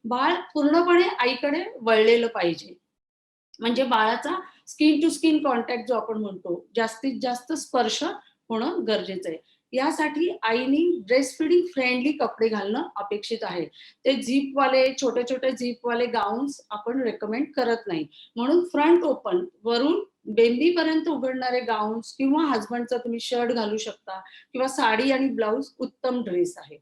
[SPEAKER 4] बाळ पूर्णपणे आईकडे वळलेलं पाहिजे. म्हणजे बाळाचा स्किन टू स्किन कॉन्टॅक्ट जो आपण म्हणतो, जास्तीत जास्त स्पर्श होणं गरजेचं आहे. यासाठी आईनी ब्रेस्ट फिडिंग फ्रेंडली कपडे घालणं अपेक्षित आहे. ते झीपवाले, छोटे छोटे झीपवाले गाऊन्स आपण रेकमेंड करत नाही. म्हणून फ्रंट ओपन वरून बेंबीपर्यंत उघडणारे गाऊन्स किंवा हजबंडचा तुम्ही शर्ट घालू शकता किंवा साडी आणि ब्लाउज उत्तम ड्रेस आहे.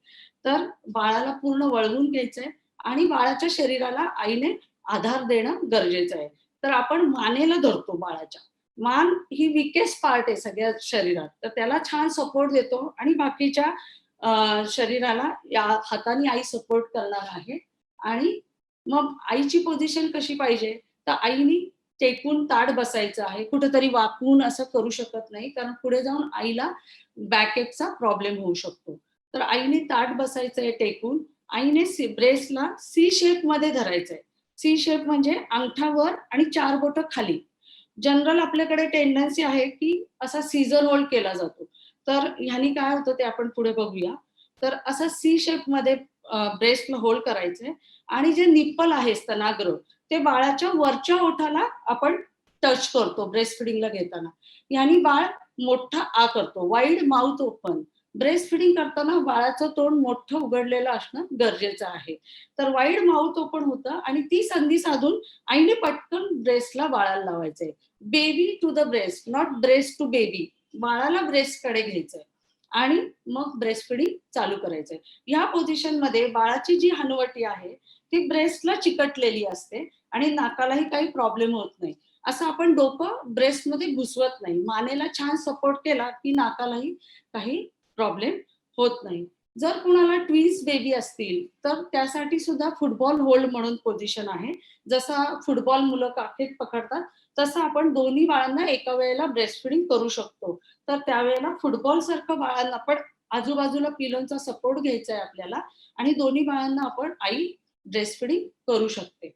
[SPEAKER 4] तर बाळाला पूर्ण वळवून घ्यायचंय आणि बाळाच्या शरीराला आईने आधार देणं गरजेचं आहे. तर आपण मानेला धरतो बाळाच्या. मान ही विकेस्ट पार्ट आहे सगळ्या शरीरात, तर त्याला छान सपोर्ट देतो आणि बाकीच्या शरीराला या हाताने आई सपोर्ट करणार आहे. आणि मग आईची पोझिशन कशी पाहिजे? तर आईनी टेकून ताठ बसायचं आहे. कुठेतरी वाकून असं करू शकत नाही, कारण पुढे जाऊन आईला बॅकएकचा प्रॉब्लेम होऊ शकतो. तर आईने ताठ बसायचंय टेकून. आईने ब्रेस्टला सी शेप मध्ये धरायचंय. सी शेप म्हणजे अंगठा वर आणि 4 बोटं खाली. जनरल आपल्याकडे टेंडन्सी आहे की असा सीझर होल्ड केला जातो. तर ह्यानी काय होतं ते आपण पुढे बघूया. तर असा सी शेप मध्ये ब्रेस्टला होल्ड करायचंय आणि जे निप्पल आहे स्तनाग्र ते बाळाच्या वरच्या ओठाला आपण टच करतो ब्रेस्ट फिडिंगला घेताना. यानी बाळ मोठा आ करतो, wide mouth open. Breast feeding करताना बाळाचं तोंड मोठं उघडलेलं असणं गरजेचं आहे. तर वाईड माउथ ओपन होतं आणि ती संधी साधून आईने पटकन ब्रेस्टला बाळाला लावायचंय. Baby to the breast, not breast to baby. बाळाला ब्रेस्ट कडे घ्यायचंय आणि मग ब्रेस्ट फिडिंग चालू करायचंय. या पोझिशन मध्ये बाळाची जी हनुवटी आहे ती ब्रेस्टला चिकटलेली असते आणि नाकालाही काही प्रॉब्लेम होत नाही. असं आपण डोकं ब्रेस्टमध्ये घुसवत नाही. मानेला छान सपोर्ट केला की नाकालाही काही प्रॉब्लेम होत नाही. जर कुणाला ट्विन्स बेबी असतील तर त्यासाठी सुद्धा फुटबॉल होल्ड म्हणून पोझिशन आहे. जसा फुटबॉल मुलं काठीत पकडतात तसं आपण दोन्ही बाळांना एका वेळेला ब्रेस्ट फिडिंग करू शकतो. तर त्यावेळेला फुटबॉल सारखं बाळांना पण आजूबाजूला पिलोंचा सपोर्ट घ्यायचा आहे आपल्याला आणि दोन्ही बाळांना आपण आई ब्रेस्ट फिडिंग करू शकते.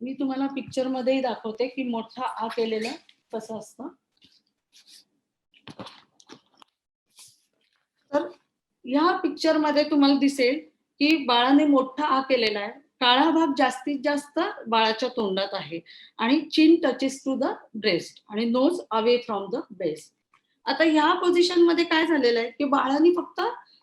[SPEAKER 4] मी तुम्हाला पिक्चर मध्येही दाखवते की मोठा आ केलेला कसं असतं. तर ह्या पिक्चर मध्ये तुम्हाला दिसेल की बाळाने मोठा आ केलेला आहे. काळा भाग जास्तीत जास्त बाळाच्या तोंडात आहे आणि chin touches to the breast आणि nose away from the breast. आता ह्या पोझिशन मध्ये काय झालेलं आहे की बाळाने फक्त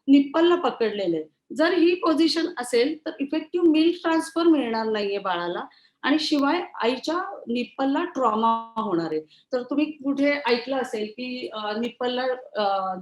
[SPEAKER 4] निप्पलला पकडलेलं आहे. जर ही पोझिशन असेल तर इफेक्टिव्ह मिल्क ट्रान्सफर मिळणार नाहीये बाळाला, आणि शिवाय आईच्या निप्पलला ट्रॉमा होणार आहे. तर तुम्ही कुठे ऐकलं असेल की निप्पलला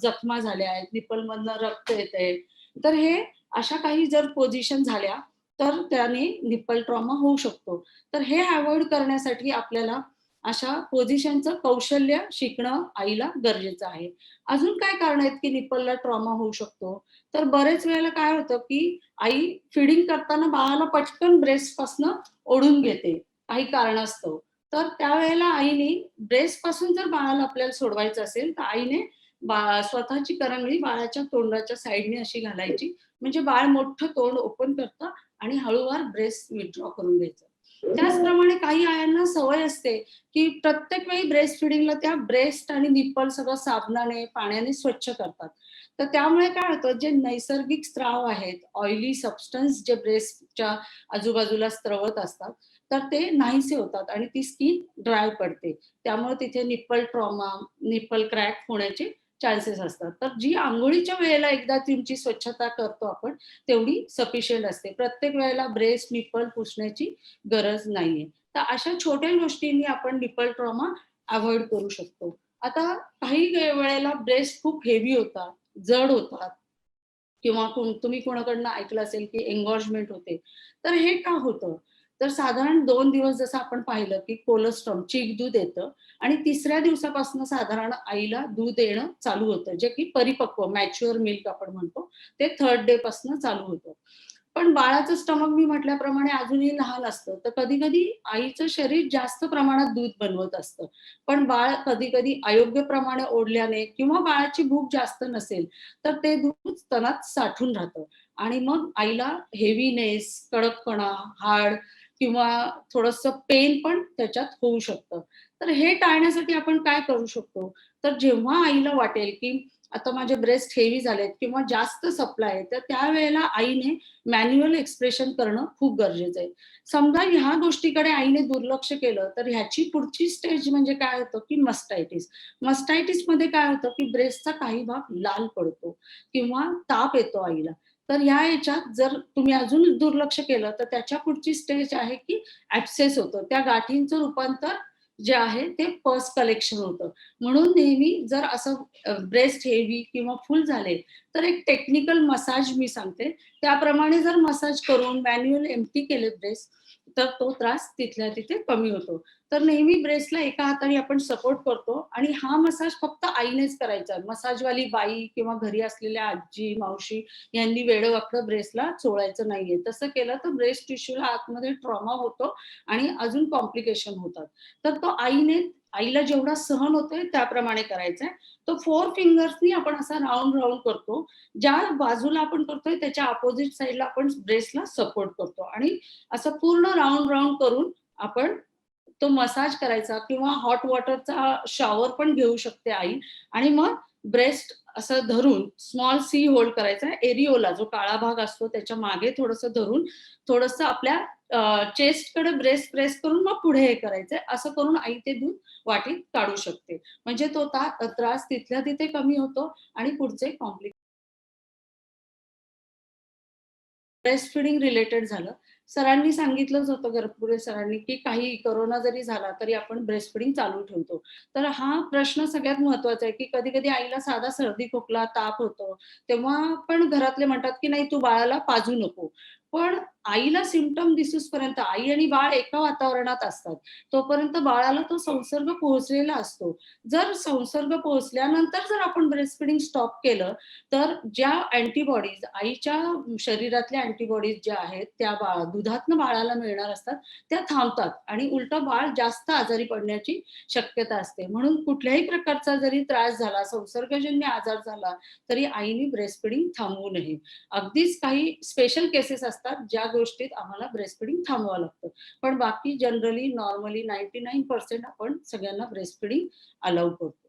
[SPEAKER 4] जखमा झाल्या आहेत, निप्पलमधनं रक्त येतंय, तर हे अशा काही जर पोझिशन झाल्या तर त्याने निप्पल ट्रॉमा होऊ शकतो. तर हे अवॉइड करण्यासाठी आपल्याला अशा पोझिशनचं कौशल्य शिकणं आईला गरजेचं आहे. अजून काय कारण आहेत की निप्पलला ट्रॉमा होऊ शकतो? तर बरेच वेळेला काय होतं की आई फिडिंग करताना बाळाला पटकन ब्रेस्ट पासनं ओढून घेते काही कारणास्तव. तर त्यावेळेला आईने ब्रेस्ट पासून जर बाळाला आपल्याला सोडवायचं असेल तर आईने स्वतःची करंगळी बाळाच्या तोंडाच्या साईडने अशी घालायची, म्हणजे बाळ मोठं तोंड ओपन करतं आणि हळूवार ब्रेस्ट विथड्रॉ करून द्यायचं. त्याचप्रमाणे काही आयांना सवय असते की प्रत्येक वेळी ब्रेस्ट फिडिंगला त्या ब्रेस्ट आणि निप्पल सगळं साबणाने पाण्याने स्वच्छ करतात. तर त्यामुळे काय होतं, जे नैसर्गिक स्त्राव आहेत, ऑइली सबस्टन्स जे ब्रेस्टच्या आजूबाजूला स्त्रवत असतात, तर ते नाहीसे होतात आणि ती स्किन ड्राय पडते. त्यामुळे तिथे निप्पल ट्रॉमा, निप्पल क्रॅक होण्याचे चान्सेस असतात. तर जी अंघोळीच्या वेळेला एकदा तुमची स्वच्छता करतो आपण, तेवढी सफिशियंट असते. प्रत्येक वेळेला ब्रेस्ट, निप्पल पुसण्याची गरज नाहीये. तर अशा छोट्या गोष्टींनी आपण निप्पल ट्रॉमा अव्हॉइड करू शकतो. आता काही वेळेला ब्रेस्ट खूप हेवी होतात, जड होतात, किंवा तुम्ही कोणाकडनं ऐकलं असेल की एंगॉर्जमेंट होते. तर हे का होतं? तर साधारण 2 दिवस जसं आपण पाहिलं की कोलेस्ट्रॉल चीक दूध येतं आणि तिसऱ्या दिवसापासून साधारण आईला दूध येणं चालू होतं, जे की परिपक्व मॅच्युअर मिल्क आपण म्हणतो, ते 3rd डे पासून चालू होतं. पण बाळाचं स्टमक मी म्हटल्याप्रमाणे अजूनही लहान असतं, तर कधी-कधी आईचं शरीर जास्त प्रमाणात दूध बनवत असतं. पण बाळ कधी-कधी अयोग्य प्रमाणे ओढल्याने किंवा बाळाची भूक जास्त नसेल, तर ते दूध स्तनात साठून राहतं आणि मग आईला हेवीनेस, कडकपणा, हाड किंवा थोडंसं पेन पण त्याच्यात होऊ शकतं. तर हे टाळण्यासाठी आपण काय करू शकतो? तर जेव्हा आईला वाटेल की आता माझे ब्रेस्ट हेवी झालेत किंवा जास्त सप्लाय आहे, तर त्यावेळेला आईने मॅन्युअल एक्सप्रेशन करणं खूप गरजेचं आहे. समजा ह्या गोष्टीकडे आईने दुर्लक्ष केलं, तर ह्याची पुढची स्टेज म्हणजे काय होतं की मस्टायटिस. मस्टायटिसमध्ये काय होतं की ब्रेस्टचा काही भाग लाल पडतो किंवा ताप येतो आईला. तर ह्या ह्याच्यात जर तुम्ही अजून दुर्लक्ष केलं, तर त्याच्या पुढची स्टेज आहे की ॲब्सेस होतं. त्या गाठींचं रूपांतर जे आहे ते पस कलेक्शन होतं. म्हणून नेहमी जर असं ब्रेस्ट हेवी किंवा फुल झाले, तर एक टेक्निकल मसाज मी सांगते. त्याप्रमाणे जर मसाज करून मॅन्युअल एम्प्टी केले ब्रेस्ट, तर तो त्रास तिथल्या तिथे कमी होतो. तर नेहमी ब्रेस्टला एका हाताने आपण सपोर्ट करतो आणि हा मसाज फक्त आईनेच करायचा. मसाजवाली बाई किंवा घरी असलेल्या आजी, मावशी यांनी वेडं-वाकडं ब्रेस्टला चोळायचं नाहीये. तसं केलं तर ब्रेस्ट टिश्यूला आतमध्ये ट्रॉमा होतो आणि अजून कॉम्प्लिकेशन होतात. तर तो आईला जेवढा सहन होतोय त्याप्रमाणे करायचा आहे. तो 4 फिंगर्सनी आपण असा राउंड राउंड करतो. ज्या बाजूला आपण करतोय त्याच्या अपोझिट साइडला आपण ब्रेस्टला सपोर्ट करतो आणि असं पूर्ण राउंड राउंड करून आपण तो मसाज करायचा किंवा हॉट वॉटरचा शॉवर पण घेऊ शकते आई आणि मग ब्रेस्ट असं धरून स्मॉल सी होल्ड करायचा. एरिओला जो काळा भाग असतो त्याच्या मागे थोडंसं धरून थोडंसं आपल्या चेस्टकडे ब्रेस्ट प्रेस करून मग पुढे हे करायचंय. असं करून आई ते दूध वाटीत काढू शकते. म्हणजे तो त्रास तिथल्या तिथे कमी होतो आणि पुढचे ब्रेस्ट फिडिंग रिलेटेड झालं. सरांनी सांगितलंच होतं, गरपुरे सरांनी, की काही कोरोना जरी झाला तरी आपण ब्रेस्ट फिडिंग चालू ठेवतो. तर हा प्रश्न सगळ्यात महत्वाचा आहे, की कधी-कधी आईला साधा सर्दी, खोकला, ताप होतो. तेव्हा पण घरातले म्हणतात, की नाही तू बाळाला पाजू नको. पण आईला सिम्प्टम दिसूसपर्यंत आई आणि बाळ एका वातावरणात असतात. तोपर्यंत बाळाला तो संसर्ग पोहोचलेला असतो. जर संसर्ग पोहोचल्यानंतर जर आपण ब्रेस्ट फिडिंग स्टॉप केलं, तर ज्या अँटीबॉडीज आईच्या शरीरातल्या अँटीबॉडीज ज्या आहेत त्या दुधातनं बाळाला मिळणार असतात, त्या थांबतात आणि उलटं बाळ जास्त आजारी पडण्याची शक्यता असते. म्हणून कुठल्याही प्रकारचा जरी त्रास झाला, संसर्गजन्य आजार झाला, तरी आईने ब्रेस्ट फिडिंग थांबवू नये. अगदीच काही स्पेशल केसेस असतात ज्या गोष्टीत आम्हाला ब्रेस्ट फिडिंग थांबवावं लागतं. पण बाकी जनरली नॉर्मली 99% आपण सगळ्यांना ब्रेस्ट फिडिंग अलाउ करतो.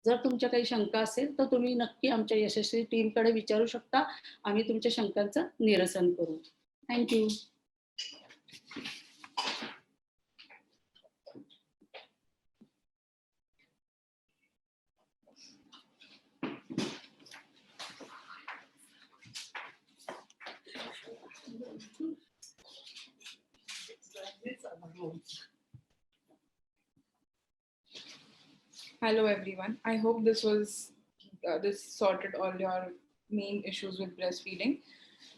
[SPEAKER 4] जर तुमच्या काही शंका असेल तर तुम्ही नक्की आमच्या यशस्वी टीमकडे विचारू शकता. आम्ही तुमच्या शंकांचं निरसन करू. Thank you.
[SPEAKER 1] Hello everyone. I hope this sorted all your main issues with breastfeeding.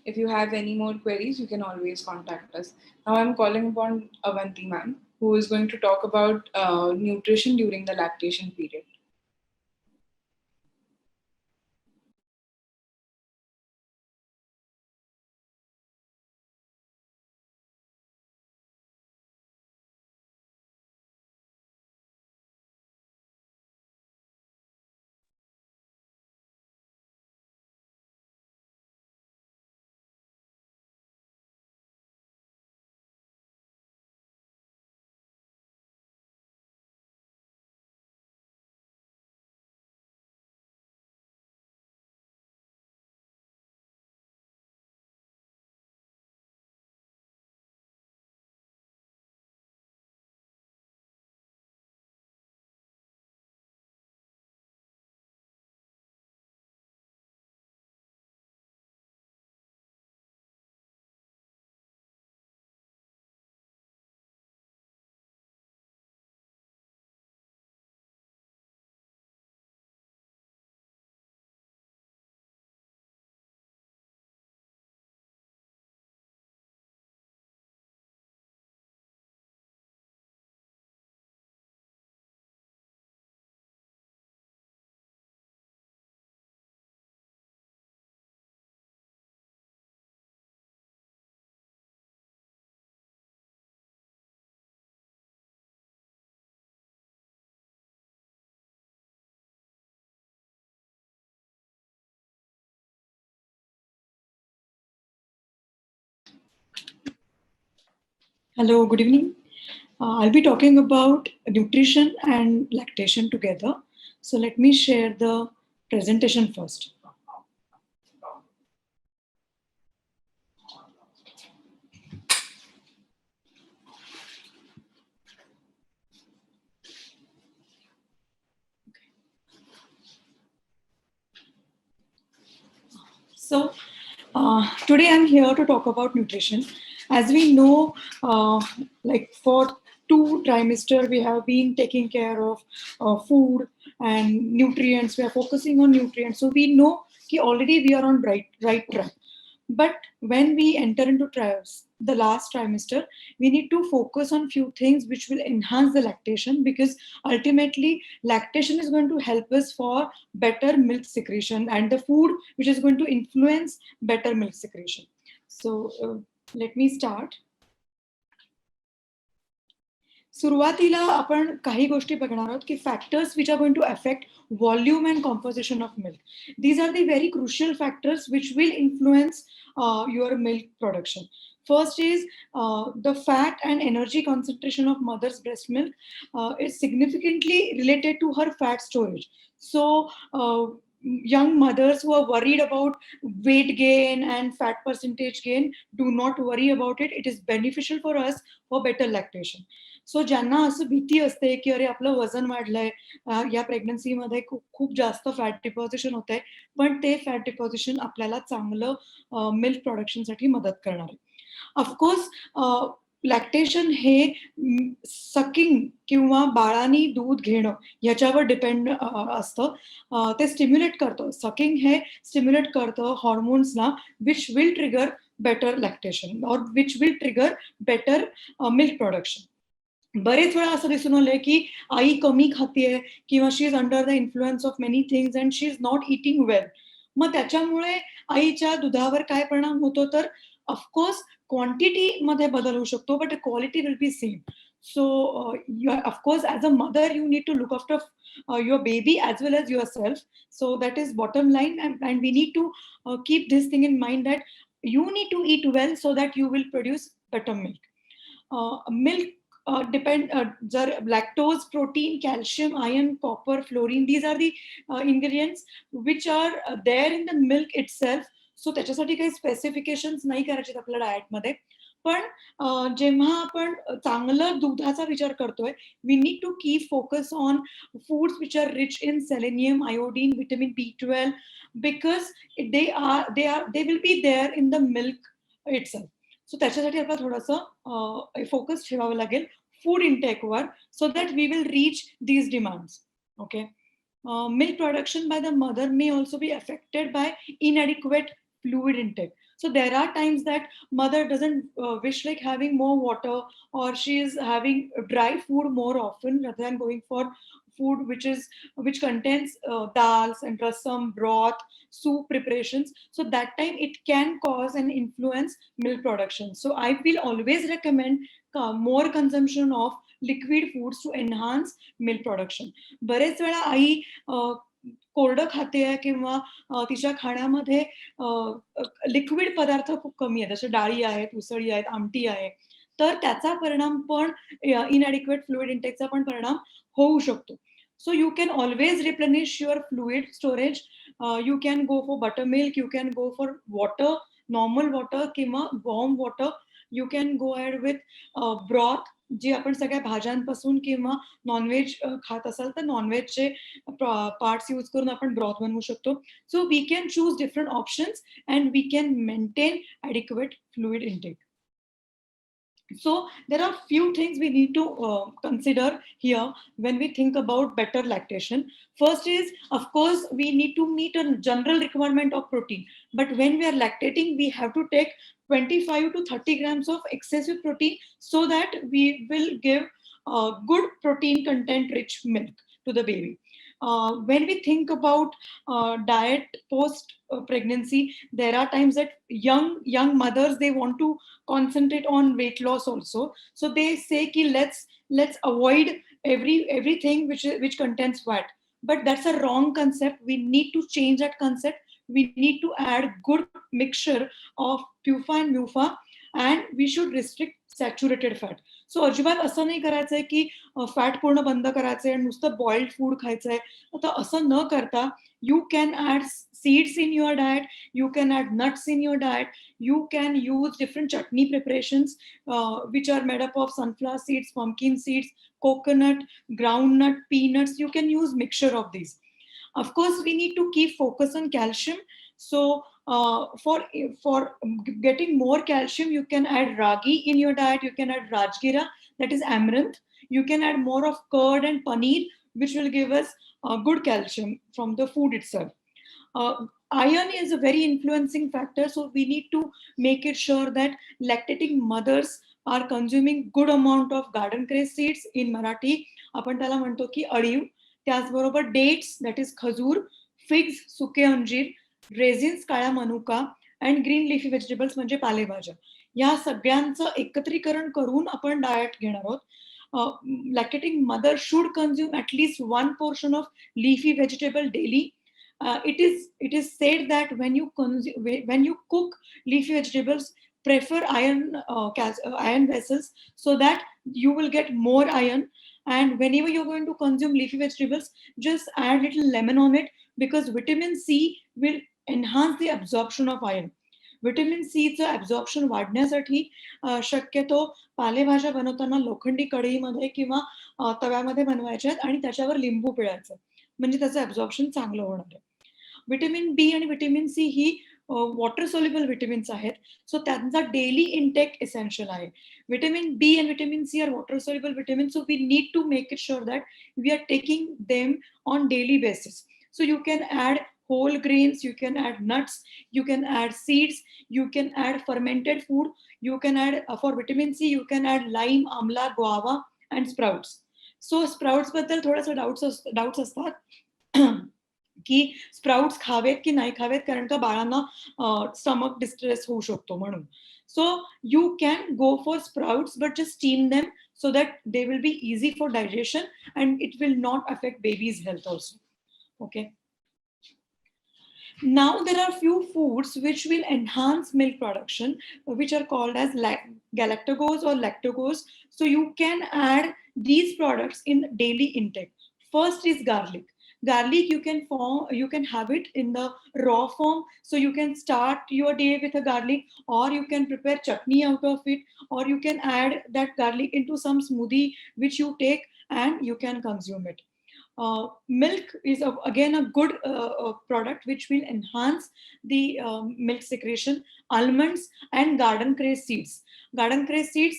[SPEAKER 1] If you have any more queries, you can always contact us. Now I'm calling upon Avanti ma'am, who is going to talk about nutrition during the lactation period.
[SPEAKER 5] Hello, good evening. I'll be talking about nutrition and lactation together. So let me share the presentation first. So today I'm here to talk about nutrition. As we know, like for 2 trimester, we have been taking care of food and nutrients. We are focusing on nutrients. So we know that already we are on right track. But when we enter into trials, the last trimester, we need to focus on few things which will enhance the lactation, because ultimately lactation is going to help us for better milk secretion, and the food which is going to influence better milk secretion. So let me start. सुरुवातीला आपण काही गोष्टी बघणार आहोत की factors which are going to affect volume and composition of milk. These are the very crucial factors which will influence your milk production. First is the fat and energy concentration of mother's breast milk is significantly related to her fat storage. So young mothers who are worried about weight gain and fat percentage gain, do not worry about it. It is beneficial for us for better lactation. So ज्यांना असं भीती असते की अरे आपलं वजन वाढलंय, या प्रेग्नन्सीमध्ये खूप जास्त फॅट डिपॉझिशन होत आहे, पण ते फॅट डिपॉझिशन आपल्याला चांगलं मिल्क प्रोडक्शनसाठी मदत करणार आहे. ऑफकोर्स लॅक्टेशन हे सकिंग किंवा बाळानी दूध घेणं याच्यावर डिपेंड असतं. ते स्टिम्युलेट करतं, सकिंग हे स्टिम्युलेट करतं हॉर्मोन्सना which will trigger better lactation और which will trigger better milk production. बरेच वेळा असं दिसून आलंय की आई कमी खातीये किंवा she is under the influence of many things and she is not eating well. मग त्याच्यामुळे आईच्या दुधावर काय परिणाम होतो, तर ऑफकोर्स क्वांटिटी मध्ये बदल होऊ शकतो, but quality will be same. So of course, as a mother, you need to look after your baby as well as yourself. So that is bottom line, and we need to keep this thing in mind, that you need to eat well so that you will produce better milk. Milk depend जर lactose, protein, calcium, iron, copper, fluorine, these are the ingredients which are there in the milk itself. So त्याच्यासाठी काही specifications नाही करायचे आपल्या डाएटमध्ये. पण जेव्हा आपण चांगलं दुधाचा विचार करतोय, we need to keep focus on foods which are rich in selenium, iodine, vitamin B12, because they will be there in the milk itself. So त्याच्यासाठी आपल्याला थोडंसं फोकस ठेवावं लागेल food इंटेकवर, so that we will reach these demands. Okay. Milk production by the mother may also be affected by inadequate fluid intake. So there are times that mother doesn't wish like having more water, or she is having dry food more often rather than going for food which contains dals and rasam, broth, soup preparations. So that time it can cause and influence milk production. So I will always recommend more consumption of liquid foods to enhance milk production. बरेच वेळा आई कोरडं खाते किंवा तिच्या खाण्यामध्ये liquid पदार्थ खूप कमी आहेत, जसे डाळी आहेत, उसळी आहेत, आमटी आहे, तर त्याचा परिणाम पण इनएडिक्वेट फ्लुइड इंटेकचा पण परिणाम होऊ शकतो. So you can always replenish your fluid storage. You can go for buttermilk, you can go for water, normal water किंवा warm water. You can go ahead with broth, जे आपण सगळ्या भाज्यांपासून किंवा नॉनव्हेज खात असाल तर नॉनव्हेजचे पार्ट्स यूज करून आपण ब्रॉथ बनवू शकतो. So we can choose different options and we can maintain adequate fluid intake. So there are few things we need to consider here when we think about better lactation. First is, of course, we need to meet a general requirement of protein. But when we are lactating, we have to take 25 to 30 grams of excessive protein so that we will give good protein content rich milk to the baby. When we think about diet post pregnancy, there are times that young mothers, they want to concentrate on weight loss also. So they say ki let's avoid everything which contains fat. But that's a wrong concept. We need to change that concept. We need to add good mixture of PUFA and MUFA, and we should restrict saturated fat. So अजिबात असं नाही करायचंय की fat पूर्ण बंद करायचंय आणि नुसतं बॉइल्ड फूड खायचंय. आता असं न करता you can add seeds in your diet, you can add nuts in your diet, you can use different chutney preparations which are made up of sunflower seeds, pumpkin seeds, coconut, groundnut, peanuts. You can use mixture of these. Of course, we need to keep focus on calcium. So for getting more calcium, you can add ragi in your diet. You can add rajgira, that is amaranth. You can add more of curd and paneer, which will give us good calcium from the food itself. Iron is a very influencing factor, so we need to make it sure that lactating mothers are consuming good amount of garden cress seeds. In Marathi आपण त्याला म्हणतो की अळीव. त्याचबरोबर dates, that is खजूर, figs, सुके अंजीर, resins, काळा मनुका, अँड ग्रीन लिफी व्हेजिटेबल्स म्हणजे पालेभाज्या. या सगळ्यांचं एकत्रीकरण करून आपण डाएट घेणार आहोत. Lactating mother should consume at least 1 portion of leafy vegetable daily. It is said that when you cook leafy vegetables, prefer iron vessels so that you will get more iron. And whenever you're going to consume leafy vegetables, just add little lemon on it, because vitamin C will enhance the absorption of iron. Vitamin सीचं absorption वाढण्यासाठी शक्यतो पालेभाज्या बनवताना लोखंडी कढईमध्ये किंवा तव्यामध्ये बनवायच्या आहेत आणि त्याच्यावर लिंबू पिळायचं, म्हणजे त्याचं ॲब्झॉर्प्शन चांगलं होणार आहे. व्हिटॅमिन बी आणि व्हिटॅमिन सी ही वॉटर सोल्युबल विटामिन्स आहेत, सो त्यांचा डेली इंटेक एसेन्शियल आहे. Vitamin B and vitamin C are water soluble vitamins, so we need to make it sure that we are taking them on daily basis. So you can add whole grains, you can add nuts, you can add seeds, you can add fermented food, you can add for vitamin C, you can add lime, amla, guava and sprouts. So sprouts बद्दल थोडंसं doubts असतात की sprouts खावेत की नाही खावेत, कारण का बाळांना stomach distress होऊ शकतो म्हणून. So you can go for sprouts, but just steam them so that they will be easy for digestion and it will not affect baby's health also. Okay. Now there are few foods which will enhance milk production, which are called as galactose or lactose. So you can add these products in daily intake. First is garlic. Garlic you can have it in the raw form. So you can start your day with a garlic, or you can prepare chutney out of it, or you can add that garlic into some smoothie which you take and you can consume it. Milk is again a good product which will enhance the milk secretion. Almonds and garden cress seeds. Garden cress seeds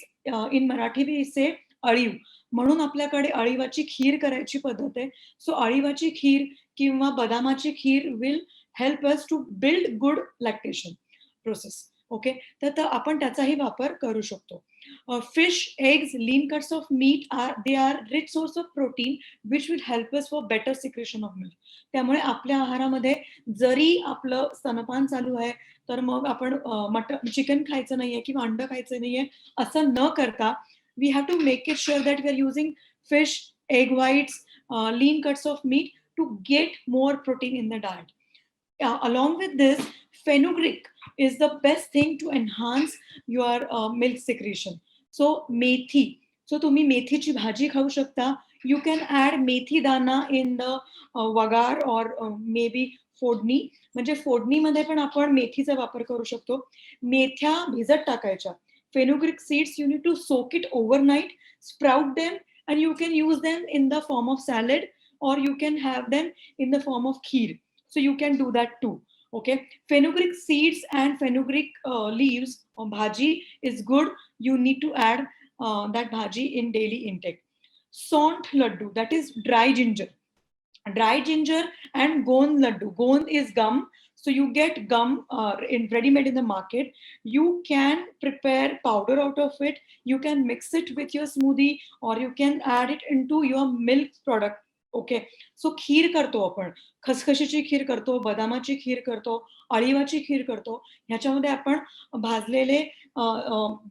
[SPEAKER 5] in Marathi we say अळीव, म्हणून आपल्याकडे अळीवाची खीर करायची पद्धत आहे. So अळीवाची खीर किंवा बदामाची खीर will help us to build good lactation process. Okay, तर आपण त्याचाही वापर करू शकतो. Fish, eggs, lean cuts of meat they are rich source of protein which will help us for better secretion of milk. त्यामुळे आपल्या आहारामध्ये जरी आपलं स्तनपान चालू आहे तर मग आपण मटन चिकन खायचं नाहीये किंवा अंड खायचं नाहीये असं न करता we have to make it sure that we are using fish, egg whites, lean cuts of meat to get more protein in the diet. Along with this, fenugreek is the best thing to enhance your milk secretion. So methi. So तुम्ही मेथीची भाजी खाऊ शकता. You can add मेथी दाना in the वगार or maybe फोडणी. म्हणजे फोडणीमध्ये पण आपण मेथीचा वापर करू शकतो. मेथ्या भिजत टाकायच्या. Fenugreek seeds, you need to soak it overnight, sprout them, and you can use them in the form of salad, or you can have them in the form of kheer. So you can do that too. Okay, fenugreek seeds and fenugreek leaves or bhaji is good. You need to add that bhaji in daily intake. Sont laddu, that is dry ginger. Dry ginger and gond laddu. Gond is gum. So you get gum ready-made in the market. You can prepare powder out of it. You can mix it with your smoothie or you can add it into your milk product. Okay. So खीर करतो आपण. खसखशीची खीर करतो, बदामाची खीर करतो, अळीवाची खीर करतो. ह्याच्यामध्ये आपण भाजलेले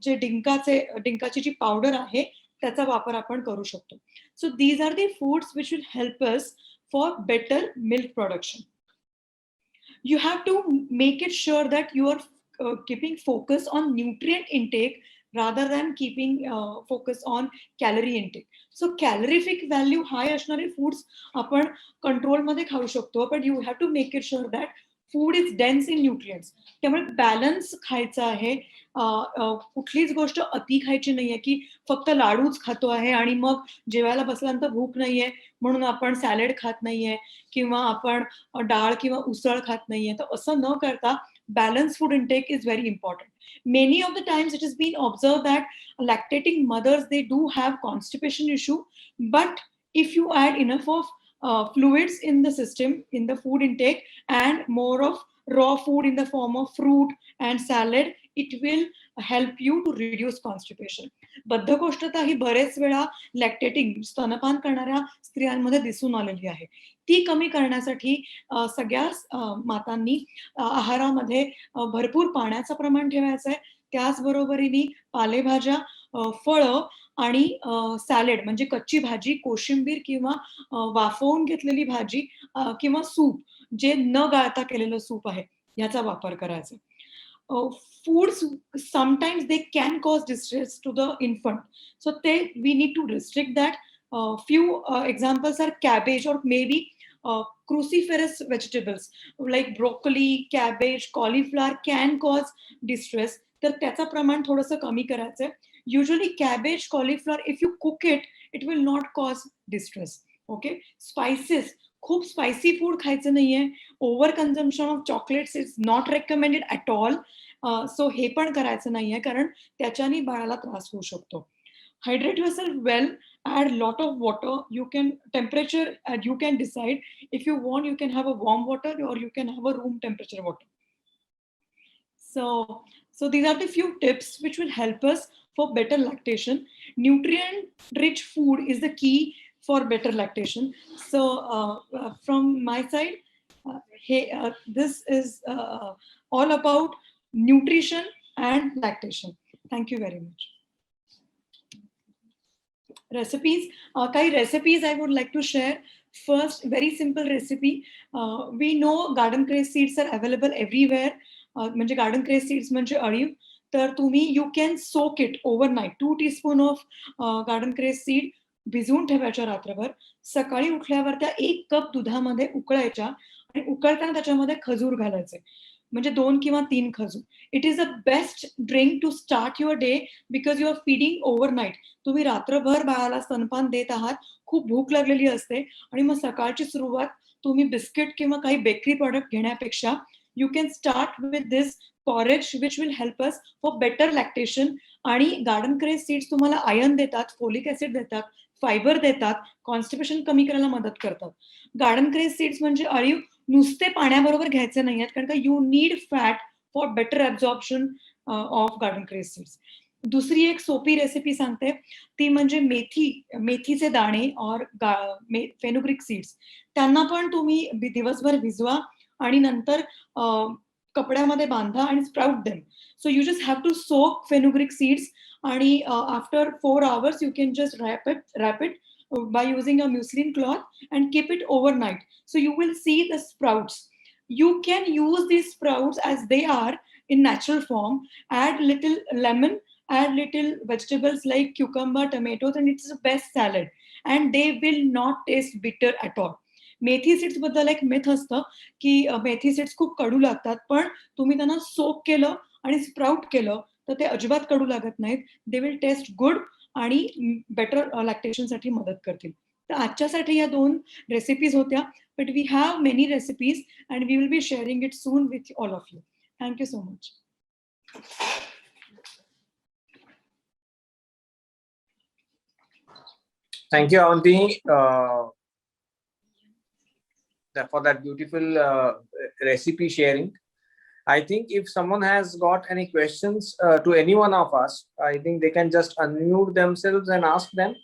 [SPEAKER 5] जे डिंकाची जी पावडर आहे त्याचा वापर आपण करू शकतो. So these are the foods which will help us for better milk production. You have to make it sure that you are keeping focus on nutrient intake rather than keeping focus on calorie intake. So calorific value high असणारे foods आपण control मध्ये खाऊ शकतो, but you have to make it sure that food is dense in nutrients. त्यामुळे balance खायचं आहे. कुठलीच गोष्ट अति खायची नाहीये की फक्त लाडूच खातो आहे आणि मग जेवायला बसल्यानंतर भूक नाहीये म्हणून आपण सॅलड खात नाहीये किंवा आपण डाळ किंवा उसळ खात नाहीये. तर असं न करता balanced food intake is very important. Many of the times it has been observed that lactating mothers, they do have constipation issue, but if you add enough of fluids in the system, in the food intake, and more of raw food in the form of fruit and salad, it will help you to reduce constipation. बद्धकोष्ठता ही बरेच वेळा लॅक्टेटिंग स्तनपान करणाऱ्या स्त्रियांमध्ये दिसून आलेली आहे. ती कमी करण्यासाठी सगळ्या मातांनी आहारामध्ये भरपूर पाण्याचं प्रमाण ठेवायचं आहे. त्याचबरोबरीने पालेभाज्या, फळं आणि सॅलड म्हणजे कच्ची भाजी, कोशिंबीर किंवा वाफवून घेतलेली भाजी किंवा सूप जे न गाळता केलेलं सूप आहे याचा वापर करायचा. Foods sometimes they can cause distress to the infant, so we need to restrict that. Few examples are cabbage or maybe cruciferous vegetables like broccoli, cabbage, cauliflower can cause distress. तर त्याचं प्रमाण थोडंसं कमी करायचं आहे. Usually cabbage, cauliflower, if you cook it, it will not cause distress. Okay, spices, खूप spicy food खायचं नाहीये. Over consumption of chocolates is not recommended at all. So हे पण करायचं नाहीये कारण त्याच्याने बाळाला त्रास होऊ शकतो. Hydrate yourself well, add lot of water. You can temperature, you can decide if you want, you can have a warm water or you can have a room temperature water. So these are the few tips which will help us for better lactation. Nutrient rich food is the key for better lactation. So from my side, this is all about nutrition and lactation. Thank you very much. Recipes, काही recipes I would like to share. First, very simple recipe. We know garden cress seeds are available everywhere. म्हणजे garden cress seeds म्हणजे अळीव. तर तुम्ही you can soak it overnight. 2 teaspoon of garden cress seed भिजवून ठेवायच्या रात्रभर. सकाळी उठल्यावर त्या 1 कप दुधामध्ये उकळायच्या आणि उकळताना त्याच्यामध्ये खजूर घालायचे. म्हणजे 2 किंवा 3 खजूर. It is a best drink to start your day because you are feeding overnight. तुम्ही रात्रभर बाळाला स्तनपान देत आहात, खूप भूक लागलेली असते आणि मग सकाळची सुरुवात तुम्ही बिस्किट किंवा काही बेकरी प्रॉडक्ट घेण्यापेक्षा you can start with this porridge which will help us for better lactation. आणि गार्डन क्रेज सीड्स तुम्हाला आयर्न देतात, फोलिक ऍसिड देतात, फायबर देतात, कॉन्स्टिपेशन कमी करायला मदत करतात. गार्डन क्रेज सीड्स म्हणजे अळीव नुसते पाण्याबरोबर घ्यायचे नाही आहेत, कारण का you need fat for better absorption of garden craze seeds. दुसरी एक सोपी रेसिपी सांगते, ती म्हणजे मेथीचे दाणे और फेनुग्रिक सीड्स. त्यांना पण तुम्ही दिवसभर भिजवा आणि नंतर कपड्यामध्ये बांधा आणि sprout them. So you just have to soak fenugreek seeds आणि after 4 hours you can just wrap it by using a muslin cloth and keep it overnight. So you will see the sprouts. You can use these sprouts as they are in natural form. Add little lemon, add little vegetables like cucumber, tomatoes, and it's the best salad. And they will not taste bitter at all. Methi seeds बद्दल एक myth असतं की मेथी seeds खूप कडू लागतात, पण तुम्ही त्यांना soak केलं आणि स्प्राउट केलं तर ते अजिबात कडू लागत नाहीत. दे विल टेस्ट गुड आणि बेटर लॅक्टेशनसाठी मदत करतील. तर आजच्यासाठी या 2 रेसिपीज होत्या, but we have many recipes and we will be sharing it soon with all of you. Thank you so much.
[SPEAKER 2] Thank you, Avanti, for that beautiful recipe sharing. I think if someone has got any questions to any one of us, I think they can just unmute themselves and ask them.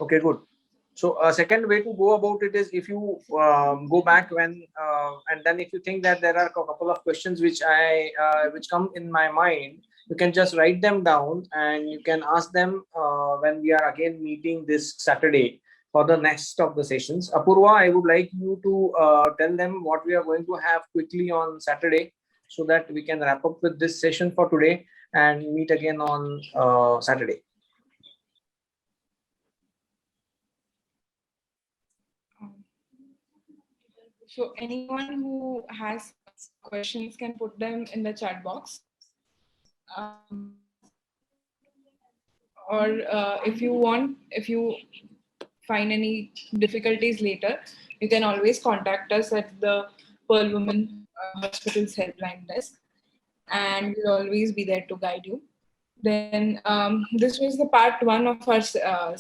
[SPEAKER 2] Okay, good. So a second way to go about it is if you go back when and then if you think that there are a couple of questions which come in my mind, you can just write them down and you can ask them when we are again meeting this Saturday for the next of the sessions. Apurva, I would like you to tell them what we are going to have quickly on Saturday so that we can wrap up with this session for today and meet again on Saturday.
[SPEAKER 1] So anyone who has questions can put them in the chat box. Or if you find any difficulties later, you can always contact us at the Pearl Women Hospital's helpline desk, and we'll always be there to guide you. Then this was the part 1 of our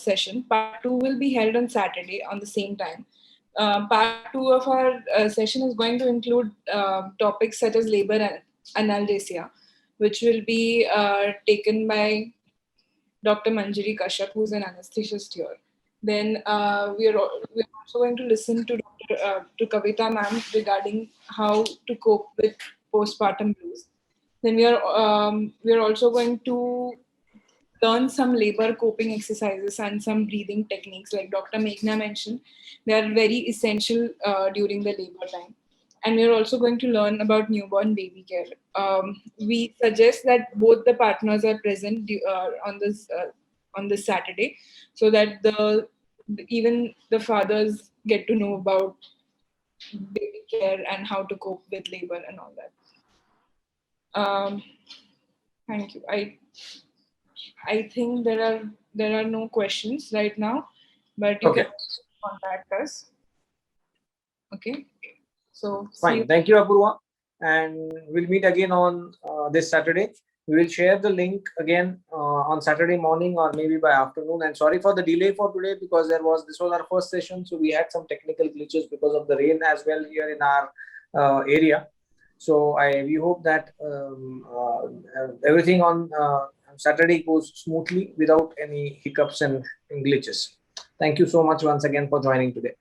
[SPEAKER 1] session. Part 2 will be held on Saturday on the same time. Part 2 of our session is going to include topics such as labor analgesia, which will be taken by Dr. Manjari Kashyap, who's an anesthetist here. Then we're also going to listen to to Kavita ma'am regarding how to cope with postpartum blues. Then we are also going to learn some labor coping exercises and some breathing techniques, like Dr. Meghna mentioned. They are very essential during the labor time. And we're also going to learn about newborn baby care. We suggest that both the partners are present on this Saturday, so that even the fathers get to know about baby care and how to cope with labor and all that. Thank you. I think there are no questions right now, but you can contact us. Okay. So
[SPEAKER 2] fine. Thank you, Apurva, and we'll meet again on this Saturday. We will share the link again on Saturday morning or maybe by afternoon. And sorry for the delay for today because this was our first session, so we had some technical glitches because of the rain as well here in our area. So we hope that everything on Saturday goes smoothly without any hiccups and glitches. Thank you so much once again for joining today.